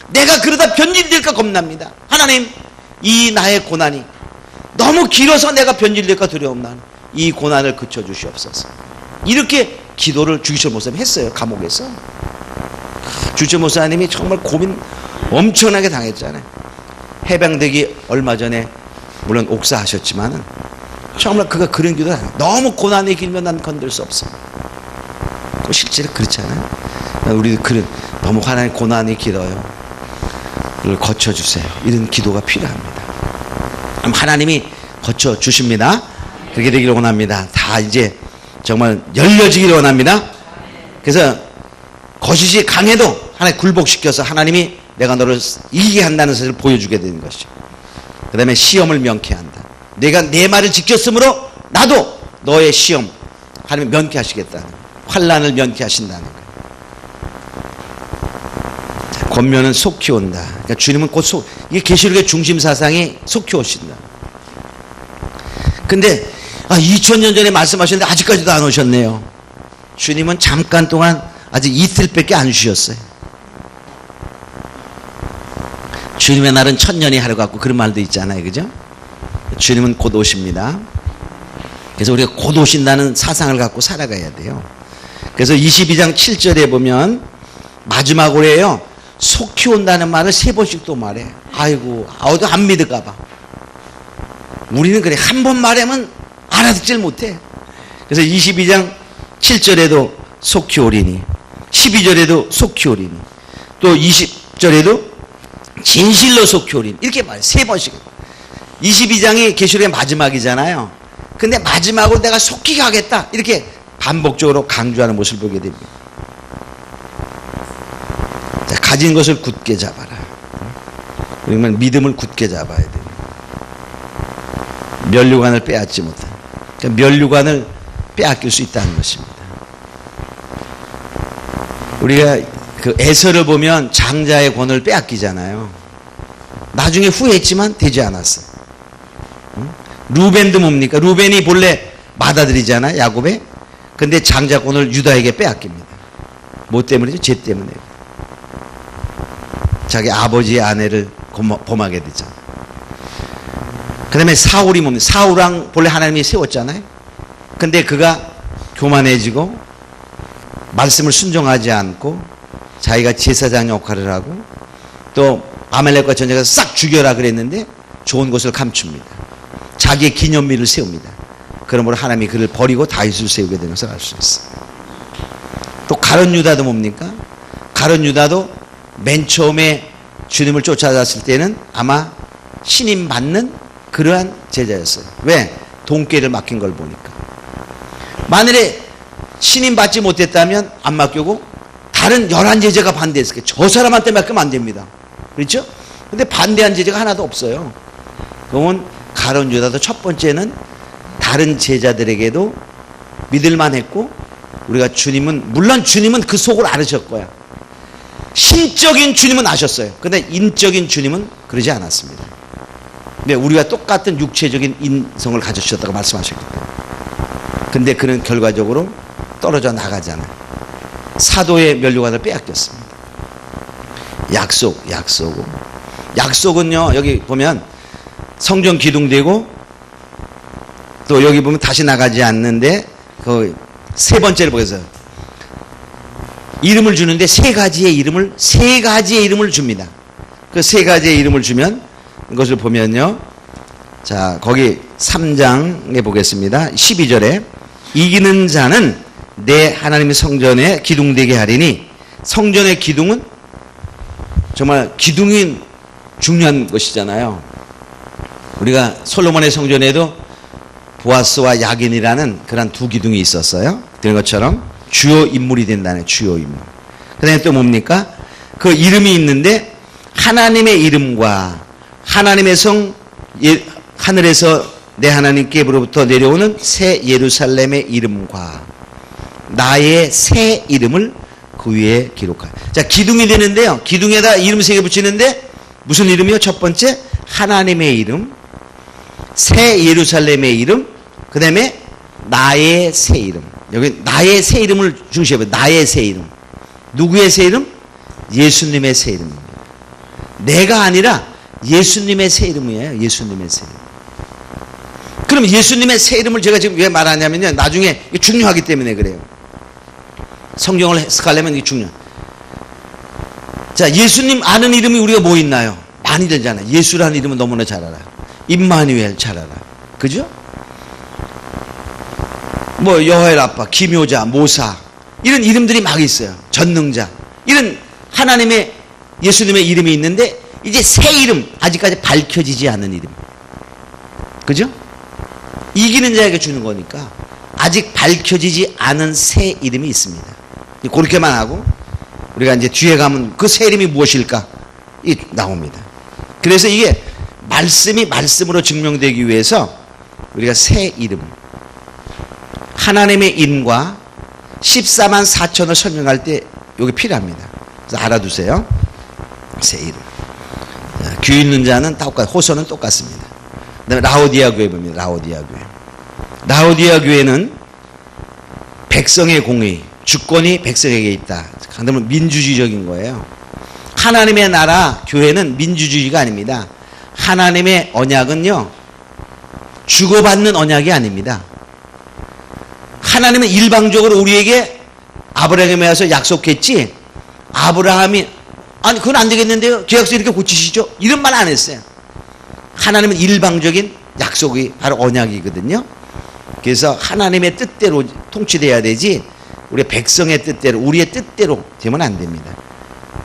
내가 그러다 변질될까 겁납니다. 하나님 이 나의 고난이 너무 길어서 내가 변질될까 두려움나는 이 고난을 그쳐주시옵소서. 이렇게 기도를 주기철 목사님이 했어요. 감옥에서. 주기철 목사님이 정말 고민 엄청나게 당했잖아요. 해방되기 얼마 전에 물론 옥사하셨지만은 정말 그가 그런 기도를 해요. 너무 고난이 길면 난 건들 수 없어. 실제로 그렇잖아요. 우리도 너무 하나님 고난이 길어요. 그걸 거쳐주세요. 이런 기도가 필요합니다. 그럼 하나님이 거쳐주십니다. 그렇게 되기를 원합니다. 다 이제 정말 열려지기를 원합니다. 그래서 거짓이 강해도 하나님 굴복시켜서 하나님이 내가 너를 이기게 한다는 사실을 보여주게 되는 것이죠. 그 다음에 시험을 명쾌한다. 내가 내 말을 지켰으므로 나도 너의 시험 하나님 면케하시겠다는 거예요. 환난을 면케하신다는 거예요. 권면은 속히 온다. 그러니까 주님은 곧 이게 계시록의 중심 사상이 속히 오신다. 근데 2000년 전에 말씀하셨는데 아직까지도 안 오셨네요. 주님은 잠깐 동안 아직 이틀밖에 안 쉬었어요. 주님의 날은 1000년이 하루 같고 그런 말도 있잖아요. 그죠? 주님은 곧 오십니다. 그래서 우리가 곧 오신다는 사상을 갖고 살아가야 돼요. 그래서 22장 7절에 보면 마지막으로 해요. 속히 온다는 말을 3번씩 또 말해. 아이고, 안 믿을까봐. 우리는 그래. 한 번 말하면 알아듣질 못해. 그래서 22장 7절에도 속히 오리니, 12절에도 속히 오리니, 또 20절에도 진실로 속히 오리니. 이렇게 말해. 3번씩. 22장이 계시록의 마지막이잖아요. 근데 마지막으로 내가 속히 가겠다. 이렇게 반복적으로 강조하는 모습을 보게 됩니다. 자, 가진 것을 굳게 잡아라. 그러면 믿음을 굳게 잡아야 돼요. 면류관을 빼앗지 못한. 그러니까 면류관을 빼앗길 수 있다는 것입니다. 우리가 그 에서를 보면 장자의 권을 빼앗기잖아요. 나중에 후회했지만 되지 않았어요. 루벤도 뭡니까? 루벤이 본래 맏아들이잖아요. 야곱의. 근데 장자권을 유다에게 빼앗깁니다. 뭐 때문이죠? 죄 때문에. 자기 아버지의 아내를 범하게 되잖아요. 그 다음에 사울이 뭡니까? 사울왕 본래 하나님이 세웠잖아요. 근데 그가 교만해지고 말씀을 순종하지 않고 자기가 제사장 역할을 하고 또 아말렉과 전쟁에서 싹 죽여라 그랬는데 좋은 것을 감춥니다. 자기의 기념비를 세웁니다. 그러므로 하나님이 그를 버리고 다윗을 세우게 되는 것을 알 수 있어요. 또 가룟 유다도 뭡니까? 가룟 유다도 맨 처음에 주님을 쫓아갔을 때는 아마 신임 받는 그러한 제자였어요. 왜? 돈깨를 맡긴 걸 보니까. 만일에 신임 받지 못했다면 안 맡기고 다른 11제자가 반대했을 거예요. 저 사람한테 맡기면 안 됩니다. 그렇죠? 근데 반대한 제자가 하나도 없어요. 그러면 가룟 유다도 첫 번째는 다른 제자들에게도 믿을만 했고, 우리가 물론 주님은 그 속을 알으실 거야. 신적인 주님은 아셨어요. 근데 인적인 주님은 그러지 않았습니다. 근데 우리가 똑같은 육체적인 인성을 가지셨다고 말씀하셨기 때문에. 근데 그는 결과적으로 떨어져 나가잖아요. 사도의 면류관을 빼앗겼습니다. 약속은요, 여기 보면 성전 기둥되고 또 여기 보면 다시 나가지 않는데 그 세 번째를 보겠어요. 이름을 주는데 세 가지의 이름을 줍니다. 그 세 가지의 이름을 주면 이것을 보면요. 자, 거기 3장에 보겠습니다. 12절에 이기는 자는 내 하나님의 성전에 기둥되게 하리니, 성전의 기둥은 정말 기둥이 중요한 것이잖아요. 우리가 솔로몬의 성전에도 보아스와 야긴이라는 그런 두 기둥이 있었어요. 그런 것처럼 주요 인물이 된다네, 주요 인물. 그 다음에 또 뭡니까? 그 이름이 있는데 하나님의 이름과 하나님의 성, 하늘에서 내 하나님께로부터 내려오는 새 예루살렘의 이름과 나의 새 이름을 그 위에 기록하라. 자, 기둥이 되는데요. 기둥에다 이름 세 개 붙이는데 무슨 이름이요? 첫 번째 하나님의 이름, 새 예루살렘의 이름, 그 다음에 나의 새 이름. 여기 나의 새 이름을 중시해봐요. 나의 새 이름. 누구의 새 이름? 예수님의 새 이름입니다. 내가 아니라 예수님의 새 이름이에요. 예수님의 새 이름. 그럼 예수님의 새 이름을 제가 지금 왜 말하냐면요, 나중에 이게 중요하기 때문에 그래요. 성경을 해석하려면 이게 중요해요. 자, 예수님 아는 이름이 우리가 뭐 있나요? 많이 되잖아요. 예수라는 이름은 너무나 잘 알아요. 임마누엘 잘 알아요. 그죠? 뭐 여호와의 라파, 기묘자, 모사, 이런 이름들이 막 있어요. 전능자, 이런 하나님의, 예수님의 이름이 있는데 이제 새 이름, 아직까지 밝혀지지 않은 이름. 그죠? 이기는 자에게 주는 거니까 아직 밝혀지지 않은 새 이름이 있습니다. 그렇게만 하고 우리가 이제 뒤에 가면 그 새 이름이 무엇일까? 이 나옵니다. 그래서 이게 말씀이 말씀으로 증명되기 위해서 우리가 새 이름, 하나님의 인과 14만 4천을 설명할 때 여기 필요합니다. 그래서 알아두세요. 새 이름. 귀 있는 자는 똑같아요. 호소는 똑같습니다. 그 다음에 라오디아 교회 봅니다. 라오디아 교회. 라오디아 교회는 백성의 공의, 주권이 백성에게 있다. 그러면 민주주의적인 거예요. 하나님의 나라 교회는 민주주의가 아닙니다. 하나님의 언약은요, 주고받는 언약이 아닙니다. 하나님은 일방적으로 우리에게 아브라함에 와서 약속했지, 아브라함이 아니 그건 안 되겠는데요, 계약서 이렇게 고치시죠, 이런 말 안 했어요. 하나님은 일방적인 약속이 바로 언약이거든요. 그래서 하나님의 뜻대로 통치돼야 되지 우리 백성의 뜻대로, 우리의 뜻대로 되면 안 됩니다.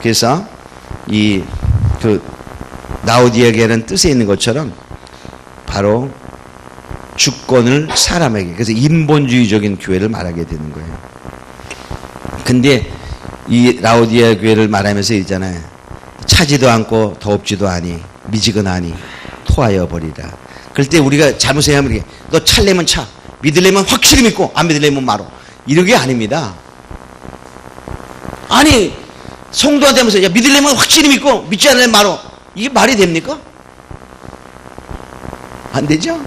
그래서 이 그 라오디아계라는 뜻에 있는 것처럼 바로 주권을 사람에게, 그래서 인본주의적인 교회를 말하게 되는 거예요. 근데 이 라오디아 교회를 말하면서 있잖아요. 차지도 않고 더웁지도 아니 미지근하니 토하여 버리라. 그럴 때 우리가 잘못 생각하면 이렇게, 너 찰려면 차, 믿으려면 확실히 믿고 안 믿으려면 말어, 이런 게 아닙니다. 아니 성도한테 하면서 야 믿으려면 확실히 믿고 믿지 않으려면 말어, 이게 말이 됩니까? 안 되죠?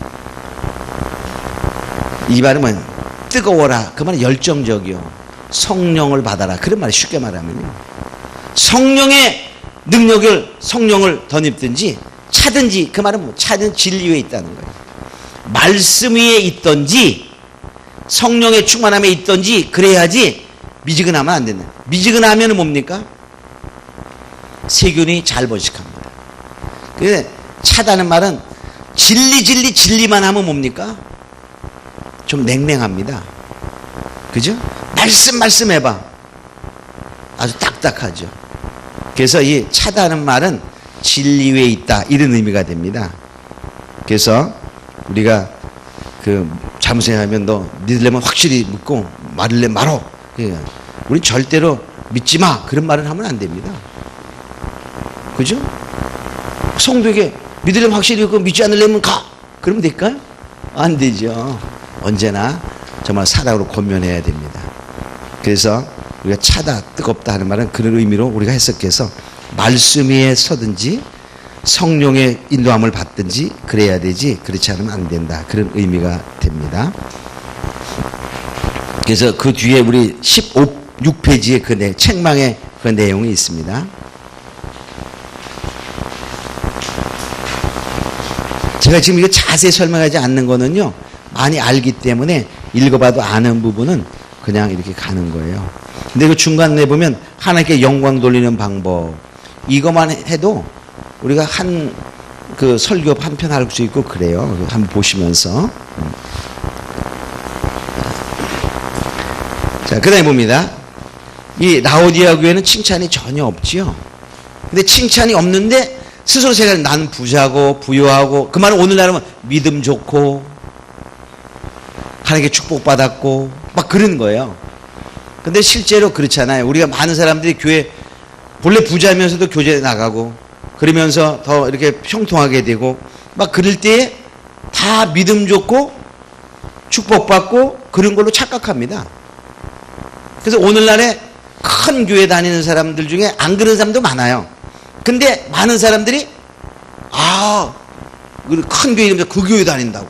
이 말은 뭐예요? 뜨거워라, 그 말은 열정적이요. 성령을 받아라, 그런 말이 쉽게 말하면요, 성령의 능력을, 성령을 덧입든지 차든지, 그 말은 뭐 차든 진리 위에 있다는 거예요. 말씀 위에 있든지 성령의 충만함에 있든지 그래야지 미지근하면 안 된다. 미지근하면 뭡니까? 세균이 잘 번식합니다. 그래서 차다는 말은 진리만 하면 뭡니까? 좀 냉랭합니다. 그죠? 말씀 해봐, 아주 딱딱하죠. 그래서 이 차다는 말은 진리 위에 있다, 이런 의미가 됩니다. 그래서 우리가 그 잘못 생각하면 너 믿으려면 확실히 믿고 말을래 말어, 우리 절대로 믿지 마, 그런 말을 하면 안 됩니다. 그죠? 성도에게 믿으려면 확실히 믿고 믿지 않으려면 가, 그러면 될까요? 안 되죠. 언제나 정말 사랑으로 권면해야 됩니다. 그래서 우리가 차다, 뜨겁다 하는 말은 그런 의미로 우리가 해석해서 말씀 위에 서든지 성령의 인도함을 받든지 그래야 되지 그렇지 않으면 안 된다. 그런 의미가 됩니다. 그래서 그 뒤에 우리 6페이지에 그 책망의 그 내용이 있습니다. 제가 지금 이거 자세히 설명하지 않는 거는요, 많이 알기 때문에 읽어봐도 아는 부분은 그냥 이렇게 가는 거예요. 근데 그 중간에 보면 하나님께 영광 돌리는 방법, 이것만 해도 우리가 그 설교 한 편 할 수 있고 그래요. 한번 보시면서. 자, 그 다음에 봅니다. 이 라오디아 교회는 칭찬이 전혀 없지요. 근데 칭찬이 없는데 스스로 생각하는 나는 부자고 부유하고, 그 말은 오늘날 하면 믿음 좋고 하나님께 축복받았고 막 그런 거예요. 근데 실제로 그렇잖아요. 우리가 많은 사람들이 교회 본래 부자면서도 교제 나가고 그러면서 더 이렇게 형통하게 되고 막 그럴 때에 다 믿음 좋고 축복받고 그런 걸로 착각합니다. 그래서 오늘날에 큰 교회 다니는 사람들 중에 안 그런 사람도 많아요. 근데 많은 사람들이 큰 교회 이러면서 그 교회 다닌다고.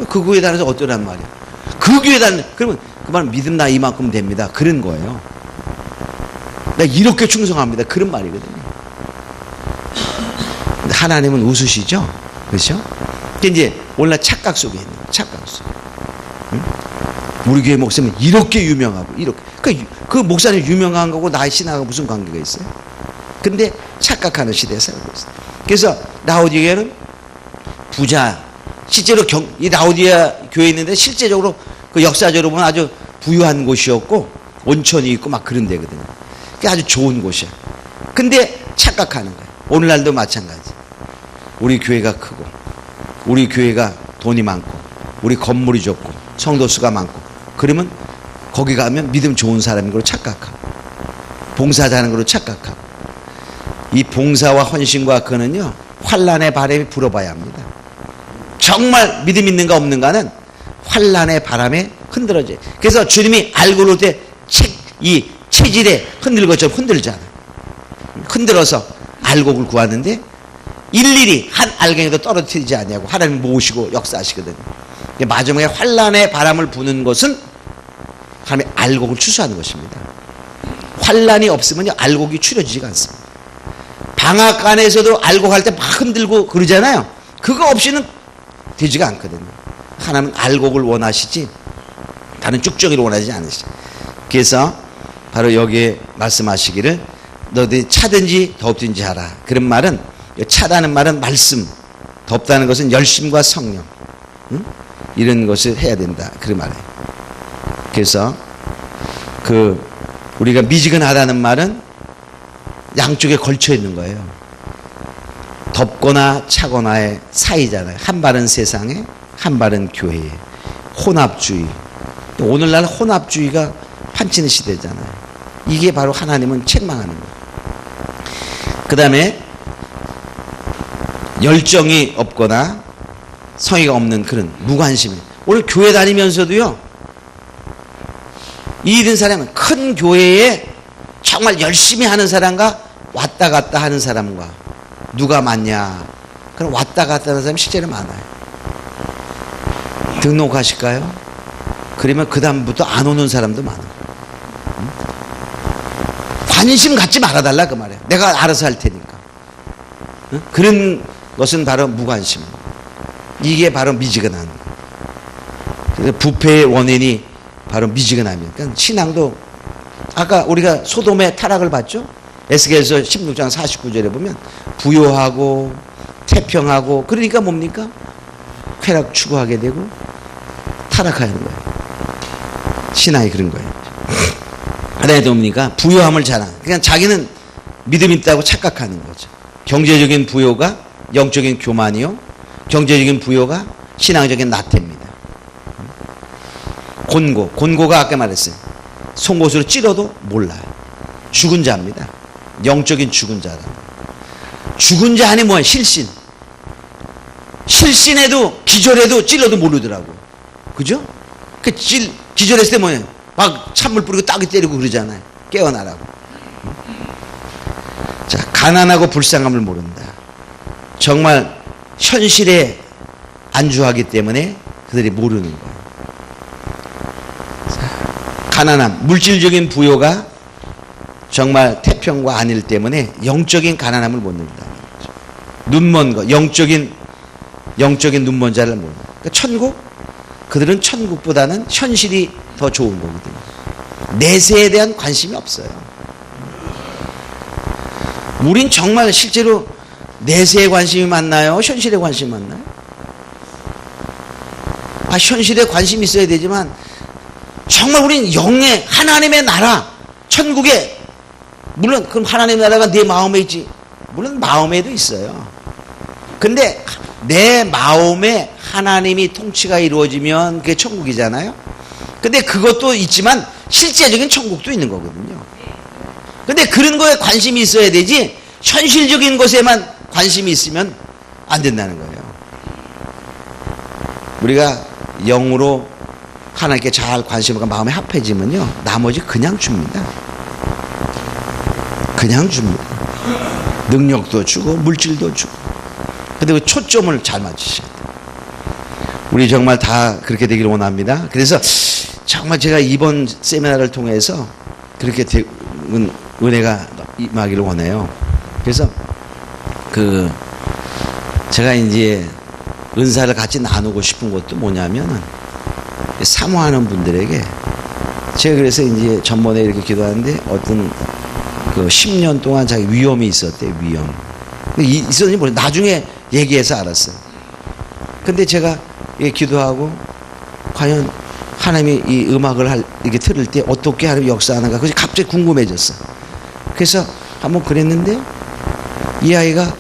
그 교회 다녀서 어쩌란 말이야. 그 교회 그러면 그 말은 믿음 나 이만큼 됩니다. 그런 거예요. 나 이렇게 충성합니다. 그런 말이거든요. 근데 하나님은 웃으시죠? 그렇죠? 이제 오늘날 착각 속에 있는 거예요. 착각 속에. 응? 우리 교회 목사님은 이렇게 유명하고 이렇게. 그 목사님 유명한 거고 나의 신앙하고 무슨 관계가 있어요? 근데 착각하는 시대에 살고 있어요. 그래서 라오디아는 부자, 실제로 이 라오디아 교회에 있는데 실제적으로 그 역사적으로 보면 아주 부유한 곳이었고 온천이 있고 막 그런 데거든요. 그게 아주 좋은 곳이야. 근데 착각하는 거예요. 오늘날도 마찬가지. 우리 교회가 크고 우리 교회가 돈이 많고 우리 건물이 좋고 성도 수가 많고 그러면 거기 가면 믿음 좋은 사람인 걸로 착각하고 봉사 잘하는 걸로 착각하고, 이 봉사와 헌신과 그거는요 환난의 바람이 불어봐야 합니다. 정말 믿음 있는가 없는가는 환난의 바람에 흔들어져요. 그래서 주님이 알고 올 때 이 체질에 흔들 것처럼 흔들잖아요. 흔들어서 알곡을 구하는데 일일이 한 알갱이도 떨어뜨리지 않냐고 하나님 모으시고 역사하시거든요. 마지막에 환난의 바람을 부는 것은 하나님의 알곡을 추수하는 것입니다. 환난이 없으면 알곡이 추려지지가 않습니다. 방앗간에서도 알곡 할 때 막 흔들고 그러잖아요. 그거 없이는 되지가 않거든요. 하나님은 알곡을 원하시지 다른 쭉정이를 원하지 않으시죠. 그래서 바로 여기에 말씀하시기를 너희들이 차든지 덥든지 하라. 그런 말은, 차다는 말은 말씀, 덥다는 것은 열심과 성령, 이런 것을 해야 된다. 그런 말이에요. 그래서 우리가 미지근하다는 말은 양쪽에 걸쳐 있는 거예요. 덥거나 차거나의 사이잖아요. 한 발은 세상에, 한 발은 교회에. 혼합주의. 오늘날 혼합주의가 판치는 시대잖아요. 이게 바로 하나님은 책망하는 거예요. 그 다음에 열정이 없거나 성의가 없는 그런 무관심이. 오늘 교회 다니면서도요, 이 있는 사람은 큰 교회에 정말 열심히 하는 사람과 왔다 갔다 하는 사람과 누가 많냐? 그럼 왔다 갔다 하는 사람이 실제로 많아요. 등록하실까요? 그러면 그 다음부터 안 오는 사람도 많아요. 관심 갖지 말아달라 그 말이에요. 내가 알아서 할 테니까. 그런 것은 바로 무관심. 이게 바로 미지근한. 부패의 원인이 바로 미지근함이에요. 그러니까 신앙도 아까 우리가 소돔의 타락을 봤죠? 에스겔서 16장 49절에 보면 부요하고 태평하고 그러니까 뭡니까? 쾌락 추구하게 되고 타락하는 거예요. 신앙이 그런 거예요. 그다음에 뭡니까? 부요함을 자랑. 그냥 자기는 믿음 있다고 착각하는 거죠. 경제적인 부요가 영적인 교만이요. 경제적인 부요가 신앙적인 나태입니다. 곤고가 아까 말했어요. 송곳으로 찔러도 몰라요. 죽은 자입니다. 영적인 죽은 자다. 죽은 자 안에 뭐야? 실신. 실신해도 기절해도 찔러도 모르더라고. 그죠? 기절했을 때 뭐예요? 막 찬물 뿌리고 따귀 때리고 그러잖아요. 깨어나라고. 자, 가난하고 불쌍함을 모른다. 정말 현실에 안주하기 때문에 그들이 모르는 거예요. 자, 가난함, 물질적인 부요가 정말 태평과 안일 때문에 영적인 가난함을 못 느낀다. 눈먼 거, 영적인 눈먼 자를 모른다. 그러니까 천국? 그들은 천국보다는 현실이 더 좋은 거거든요. 내세에 대한 관심이 없어요. 우린 정말 실제로 내세에 관심이 많나요? 현실에 관심이 많나요? 현실에 관심이 있어야 되지만 정말 우린 영의 하나님의 나라, 천국에, 물론 그럼 하나님의 나라가 내 마음에 있지. 물론 마음에도 있어요. 근데 내 마음에 하나님이 통치가 이루어지면 그게 천국이잖아요. 근데 그것도 있지만 실제적인 천국도 있는 거거든요. 근데 그런 거에 관심이 있어야 되지 현실적인 것에만 관심이 있으면 안 된다는 거예요. 우리가 영으로 하나님께 잘 관심을 갖고 마음에 합해지면요, 나머지 그냥 줍니다. 그냥 줍니다. 능력도 주고 물질도 주고. 근데 그 초점을 잘 맞추셔야 돼요. 우리 정말 다 그렇게 되기를 원합니다. 그래서 정말 제가 이번 세미나를 통해서 그렇게 은혜가 임하기를 원해요. 그래서 제가 이제 은사를 같이 나누고 싶은 것도 뭐냐면은 사모하는 분들에게 제가 그래서 이제 전번에 이렇게 기도하는데 어떤 10년 동안 자기 위험이 있었대요. 위험. 있었는지 모르겠어요. 나중에 얘기해서 알았어요. 근데 제가 기도하고 과연 하나님이 이 음악을 이렇게 들을 때 어떻게 하나님 역사하는가 그래서 갑자기 궁금해졌어. 그래서 한번 그랬는데 이 아이라고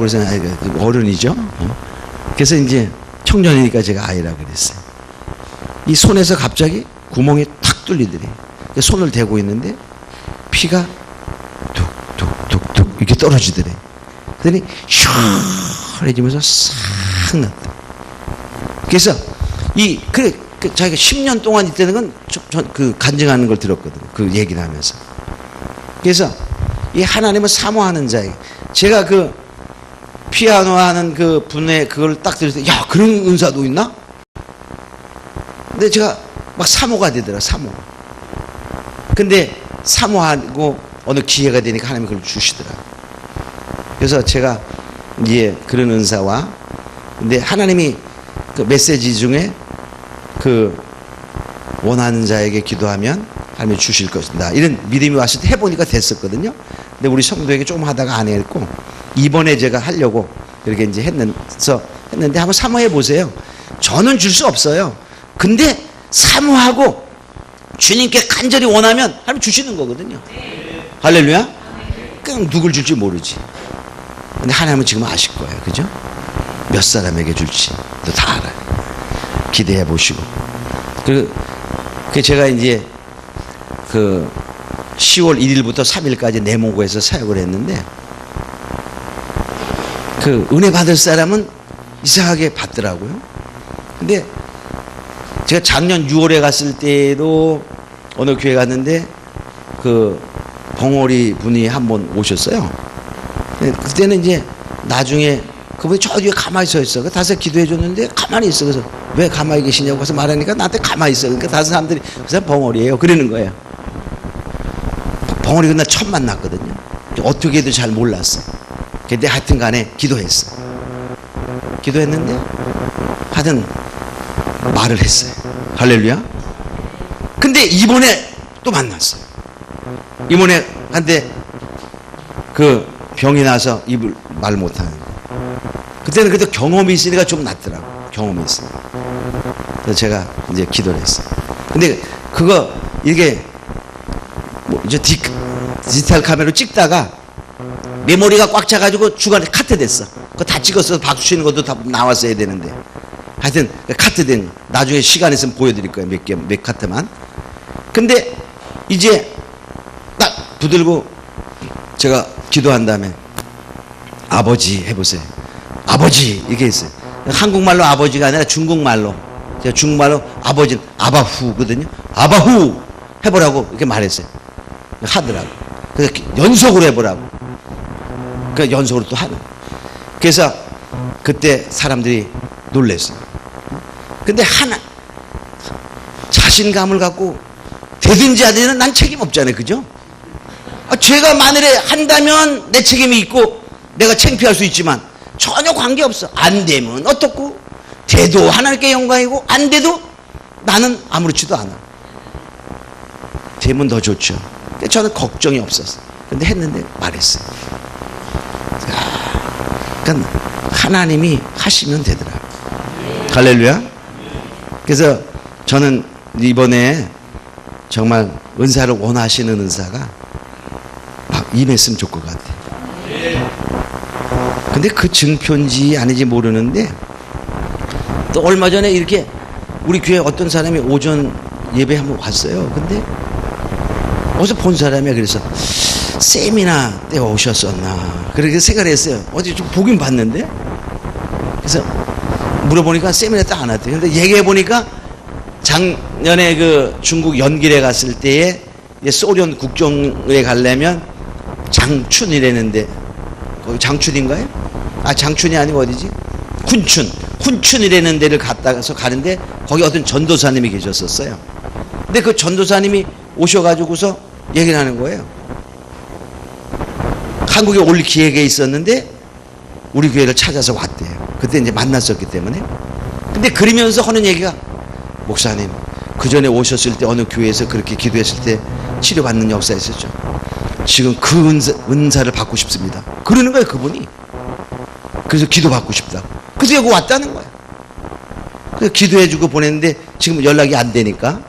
그래서 어른이죠. 그래서 이제 청년이니까 제가 아이라고 그랬어요. 이 손에서 갑자기 구멍이 탁 뚫리더래. 손을 대고 있는데 피가 툭툭툭툭 이렇게 떨어지더래. 그랬더니 시원해지면서 싹 났다. 그래서 자기가 10년 동안 있다는 건 간증하는 걸 들었거든요. 그 얘기를 하면서. 그래서 이 하나님을 사모하는 자에게 제가 피아노 하는 분의 그걸 딱 들을 때, 야, 그런 은사도 있나? 근데 제가 막 사모가 되더라, 사모. 근데 사모하고 어느 기회가 되니까 하나님이 그걸 주시더라. 그래서 제가 이제 그런 은사와, 근데 하나님이 그 메시지 중에 원하는 자에게 기도하면 하나님이 주실 것이다. 이런 믿음이 왔을 때 해보니까 됐었거든요. 근데 우리 성도에게 조금 하다가 안 했고, 이번에 제가 하려고 이렇게 이제 했는데 한번 사모해 보세요. 저는 줄 수 없어요. 근데 사모하고 주님께 간절히 원하면 하나님 주시는 거거든요. 할렐루야? 그냥 누굴 줄지 모르지. 근데 하나님은 지금 아실 거예요. 그죠? 몇 사람에게 줄지 다 알아요. 기대해 보시고. 그 제가 이제 10월 1일부터 3일까지 내모고에서 사역을 했는데 은혜 받을 사람은 이상하게 받더라고요. 근데 제가 작년 6월에 갔을 때도 어느 교회 갔는데 벙어리 분이 한 번 오셨어요. 그때는 이제 나중에 그분이 저 뒤에 가만히 서 있어. 다섯 기도해 줬는데 가만히 있어. 그래서 왜 가만히 계시냐고 해서 말하니까 나한테 가만히 있어. 그러니까 다른 사람들이 그 사람 벙어리예요. 그러는 거예요. 벙어리 나 처음 만났거든요. 어떻게 해도 잘 몰랐어요. 근데 하여튼 간에 기도했어. 기도했는데 하여튼 말을 했어요. 할렐루야. 근데 이번에 또 만났어요. 이번에 한데 병이 나서 입을 말 못하는 거. 그때는 그래도 경험이 있으니까 좀 낫더라고. 경험이 있으니까. 그래서 제가 이제 기도를 했어요. 근데 이게 이제 디지털 카메라로 찍다가 메모리가 꽉 차가지고 중간에 카트 됐어. 그거 다 찍었어. 박수 치는 것도 다 나왔어야 되는데. 하여튼 카트 된 나중에 시간 있으면 보여드릴 거예요. 몇 카트만. 근데 이제 딱 붙들고 제가 기도한 다음에 아버지 해보세요. 아버지 이렇게 했어요. 한국말로 아버지가 아니라 중국말로 제가 중국말로 아버지는 아바후거든요. 아바후 해보라고 이렇게 말했어요. 하더라고. 그래서 연속으로 해보라고. 그 연속으로 또 하는. 그래서 그때 사람들이 놀랬어요. 근데 하나 자신감을 갖고 되든지 안 되든 난 책임 없잖아요. 그죠? 제가 만일에 한다면 내 책임이 있고 내가 창피할 수 있지만 전혀 관계없어. 안 되면 어떻고, 돼도 하나님께 영광이고 안 돼도 나는 아무렇지도 않아. 되면 더 좋죠. 근데 저는 걱정이 없었어요. 근데 했는데 말했어요. 그러니까 하나님이 하시면 되더라. 할렐루야. 그래서 저는 이번에 정말 은사를 원하시는 은사가 막 임했으면 좋을 것 같아요. 근데 그 증표인지 아닌지 모르는데 또 얼마 전에 이렇게 우리 교회 어떤 사람이 오전 예배 한번 왔어요. 근데 어디서 본 사람이야. 그래서 세미나 때 오셨었나 그렇게 생각을 했어요. 어디 좀 보긴 봤는데, 그래서 물어보니까 세미나 때 안 왔대요. 근데 얘기해 보니까 작년에 그 중국 연길에 갔을 때에 소련 국정에 가려면 장춘이라는데, 거기 장춘인가요? 장춘이 아니고 어디지? 훈춘이라는 데를 갔다가서 가는데 거기 어떤 전도사님이 계셨었어요. 근데 그 전도사님이 오셔가지고서 얘기를 하는 거예요. 한국에 올 기회가 있었는데 우리 교회를 찾아서 왔대요. 그때 이제 만났었기 때문에. 근데 그러면서 하는 얘기가, 목사님 그 전에 오셨을 때 어느 교회에서 그렇게 기도했을 때 치료받는 역사 있었죠. 지금 그 은사를 받고 싶습니다. 그러는 거예요, 그분이. 그래서 기도받고 싶다. 그래서 여기 왔다는 거예요. 그래서 기도해주고 보냈는데 지금 연락이 안 되니까.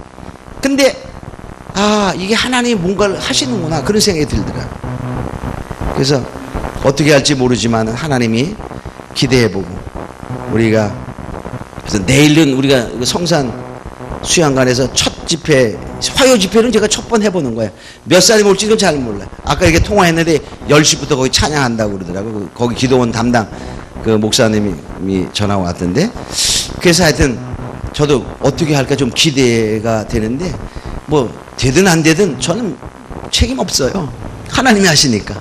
근데 이게 하나님이 뭔가를 하시는구나, 그런 생각이 들더라고요. 그래서 어떻게 할지 모르지만 하나님이 기대해보고, 우리가 그래서 내일은 우리가 성산 수양관에서 첫 집회, 화요 집회는 제가 첫 번 해보는 거예요. 몇 사람이 올지는 잘 몰라요. 아까 이렇게 통화했는데 10시부터 거기 찬양한다고 그러더라고요. 거기 기도원 담당 그 목사님이 전화가 왔던데, 그래서 하여튼 저도 어떻게 할까 좀 기대가 되는데, 뭐 되든 안 되든 저는 책임 없어요. 하나님이 하시니까.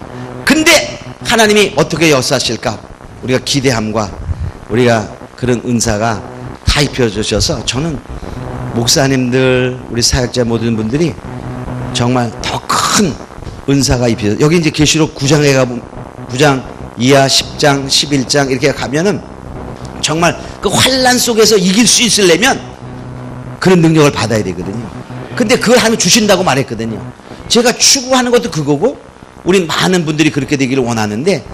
근데 하나님이 어떻게 역사하실까 우리가 기대함과 우리가 그런 은사가 다 입혀주셔서, 저는 목사님들, 우리 사역자 모든 분들이 정말 더 큰 은사가 입혀져. 여기 이제 계시록 9장에 가보면 9장 이하 10장 11장 이렇게 가면은 정말 그 환난 속에서 이길 수 있으려면 그런 능력을 받아야 되거든요. 근데 그걸 하면 주신다고 말했거든요. 제가 추구하는 것도 그거고, 우리 많은 분들이 그렇게 되기를 원하는데,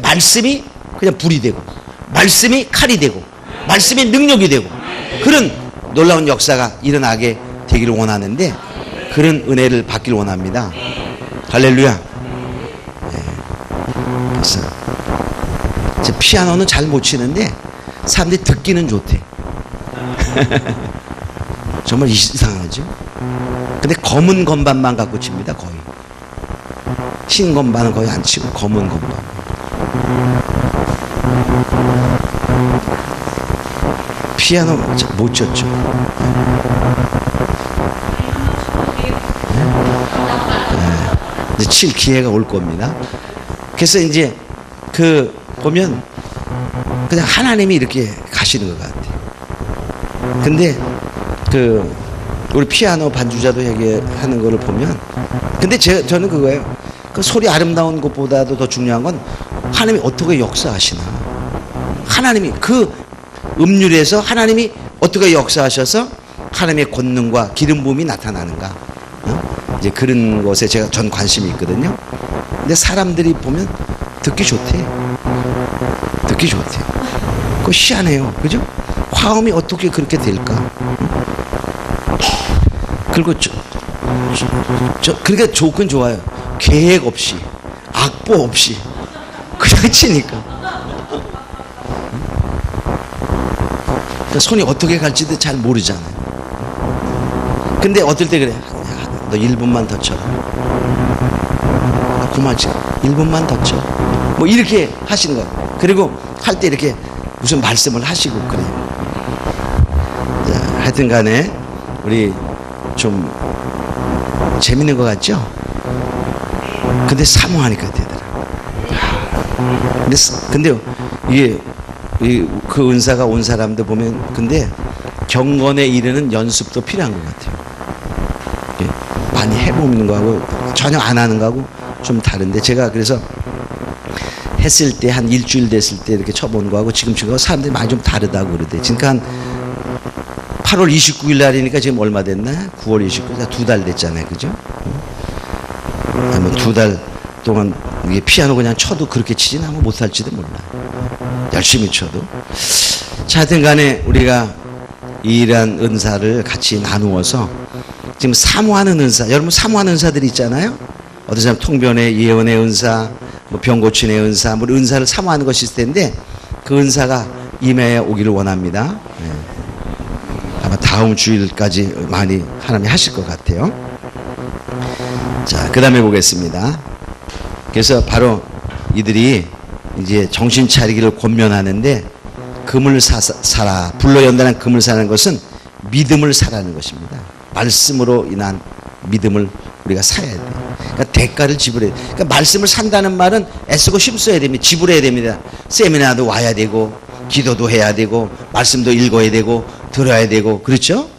말씀이 그냥 불이 되고, 말씀이 칼이 되고, 말씀이 능력이 되고, 그런 놀라운 역사가 일어나게 되기를 원하는데, 그런 은혜를 받기를 원합니다. 할렐루야. 네. 그래서 제 피아노는 잘 못 치는데 사람들이 듣기는 좋대. 정말 이상하죠. 근데 검은 건반만 갖고 칩니다. 거의 흰 건반은 거의 안 치고 검은 건반. 피아노 못 쳤죠. 이제 칠 기회가 올 겁니다. 그래서 이제 그 보면 그냥 하나님이 이렇게 가시는 것 같아요. 근데 그 우리 피아노 반주자도 얘기하는 거를 보면, 근데 저는 그거예요. 그 소리 아름다운 것보다도 더 중요한 건 하나님이 어떻게 역사하시나. 하나님이 그 음률에서 하나님이 어떻게 역사하셔서 하나님의 권능과 기름 부음이 나타나는가. 이제 그런 것에 전 관심이 있거든요. 근데 사람들이 보면 듣기 좋대. 듣기 좋대. 그거 희한해요. 그죠? 화음이 어떻게 그렇게 될까? 그리고 그러니까 좋긴 좋아요. 계획 없이, 악보 없이 그냥 치니까. 그러니까 손이 어떻게 갈지도 잘 모르잖아요. 근데 어떨 때 그래. 너 1분만 더 쳐라. 그만 쳐. 1분만 더 쳐. 뭐 이렇게 하시는 거예요. 그리고 할 때 이렇게 무슨 말씀을 하시고 그래요. 하여튼 간에 우리 좀 재밌는 것 같죠? 근데 사모하니까 되더라. 근데 이게 그 은사가 온 사람들 보면 근데 경건에 이르는 연습도 필요한 것 같아요. 많이 해보는 거하고 전혀 안 하는 거하고 좀 다른데 제가 그래서 했을 때 한 일주일 됐을 때 이렇게 쳐보는 거하고 지금 사람들이 많이 좀 다르다고 그러대. 그러니까 한 8월 29일 날이니까 지금 얼마 됐나? 9월 29일, 2달 됐잖아요. 그죠? 뭐 2달 동안 이게 피아노 그냥 쳐도 그렇게 치진 않고 못할지도 몰라. 열심히 쳐도. 자, 하여튼 간에 우리가 이러한 은사를 같이 나누어서 지금 사모하는 은사, 여러분 사모하는 은사들이 있잖아요. 어떤 사람 통변의 예언의 은사, 뭐 병 고치는 은사, 뭐 은사를 사모하는 것이 있을 텐데 그 은사가 임해 오기를 원합니다. 네. 아마 다음 주일까지 많이 하나님이 하실 것 같아요. 자, 그 다음에 보겠습니다. 그래서 바로 이들이 이제 정신 차리기를 권면하는데 금을 사라. 불로 연단한 금을 사는 것은 믿음을 사라는 것입니다. 말씀으로 인한 믿음을 우리가 사야 돼요. 그러니까 대가를 지불해야 돼요. 그러니까 말씀을 산다는 말은 애쓰고 힘써야 됩니다. 지불해야 됩니다. 세미나도 와야 되고 기도도 해야 되고 말씀도 읽어야 되고 들어야 되고 그렇죠?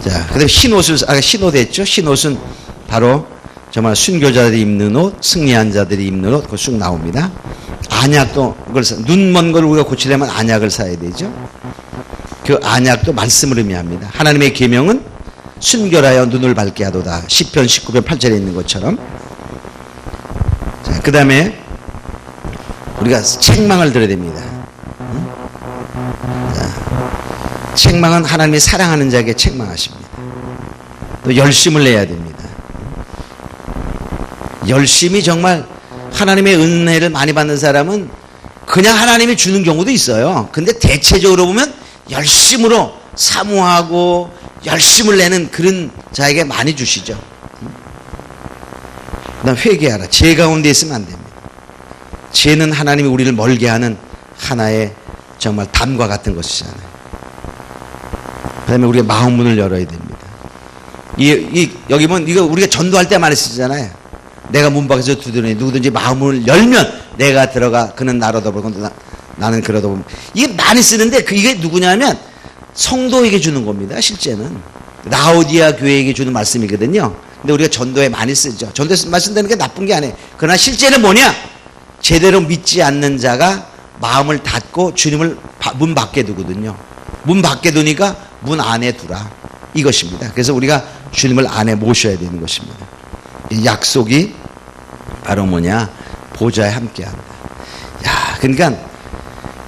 자, 그다음에 흰옷을 흰옷 했죠. 흰옷은 바로 정말 순교자들이 입는 옷, 승리한 자들이 입는 옷, 그거 쑥 나옵니다. 안약도 눈 먼 걸 우리가 고치려면 안약을 사야 되죠. 그 안약도 말씀을 의미합니다. 하나님의 계명은 순결하여 눈을 밝게 하도다. 시편 19편 8절에 있는 것처럼. 자, 그 다음에 우리가 책망을 들어야 됩니다. 자, 책망은 하나님이 사랑하는 자에게 책망하십니다. 또 열심을 내야 됩니다. 열심히 정말 하나님의 은혜를 많이 받는 사람은 그냥 하나님이 주는 경우도 있어요. 근데 대체적으로 보면 열심으로 사모하고 열심을 내는 그런 자에게 많이 주시죠. 그다음 회개하라. 죄 가운데 있으면 안 됩니다. 죄는 하나님이 우리를 멀게 하는 하나의 정말 담과 같은 것이잖아요. 그 다음에 우리가 마음 문을 열어야 됩니다. 여기 보면 이거 우리가 전도할 때 많이 쓰잖아요. 내가 문 밖에서 두드리니 누구든지 마음을 열면 내가 들어가 그는 나로 더불고 나는 그로 더불고. 이게 많이 쓰는데 이게 누구냐면 성도에게 주는 겁니다. 실제는 라오디아 교회에게 주는 말씀이거든요. 근데 우리가 전도에 많이 쓰죠. 전도에 말씀드리는 게 나쁜 게 아니에요. 그러나 실제는 뭐냐? 제대로 믿지 않는 자가 마음을 닫고 주님을 문 밖에 두거든요. 문 밖에 두니까 문 안에 두라. 이것입니다. 그래서 우리가 주님을 안에 모셔야 되는 것입니다. 이 약속이 바로 뭐냐? 보좌에 함께한다. 야, 그러니까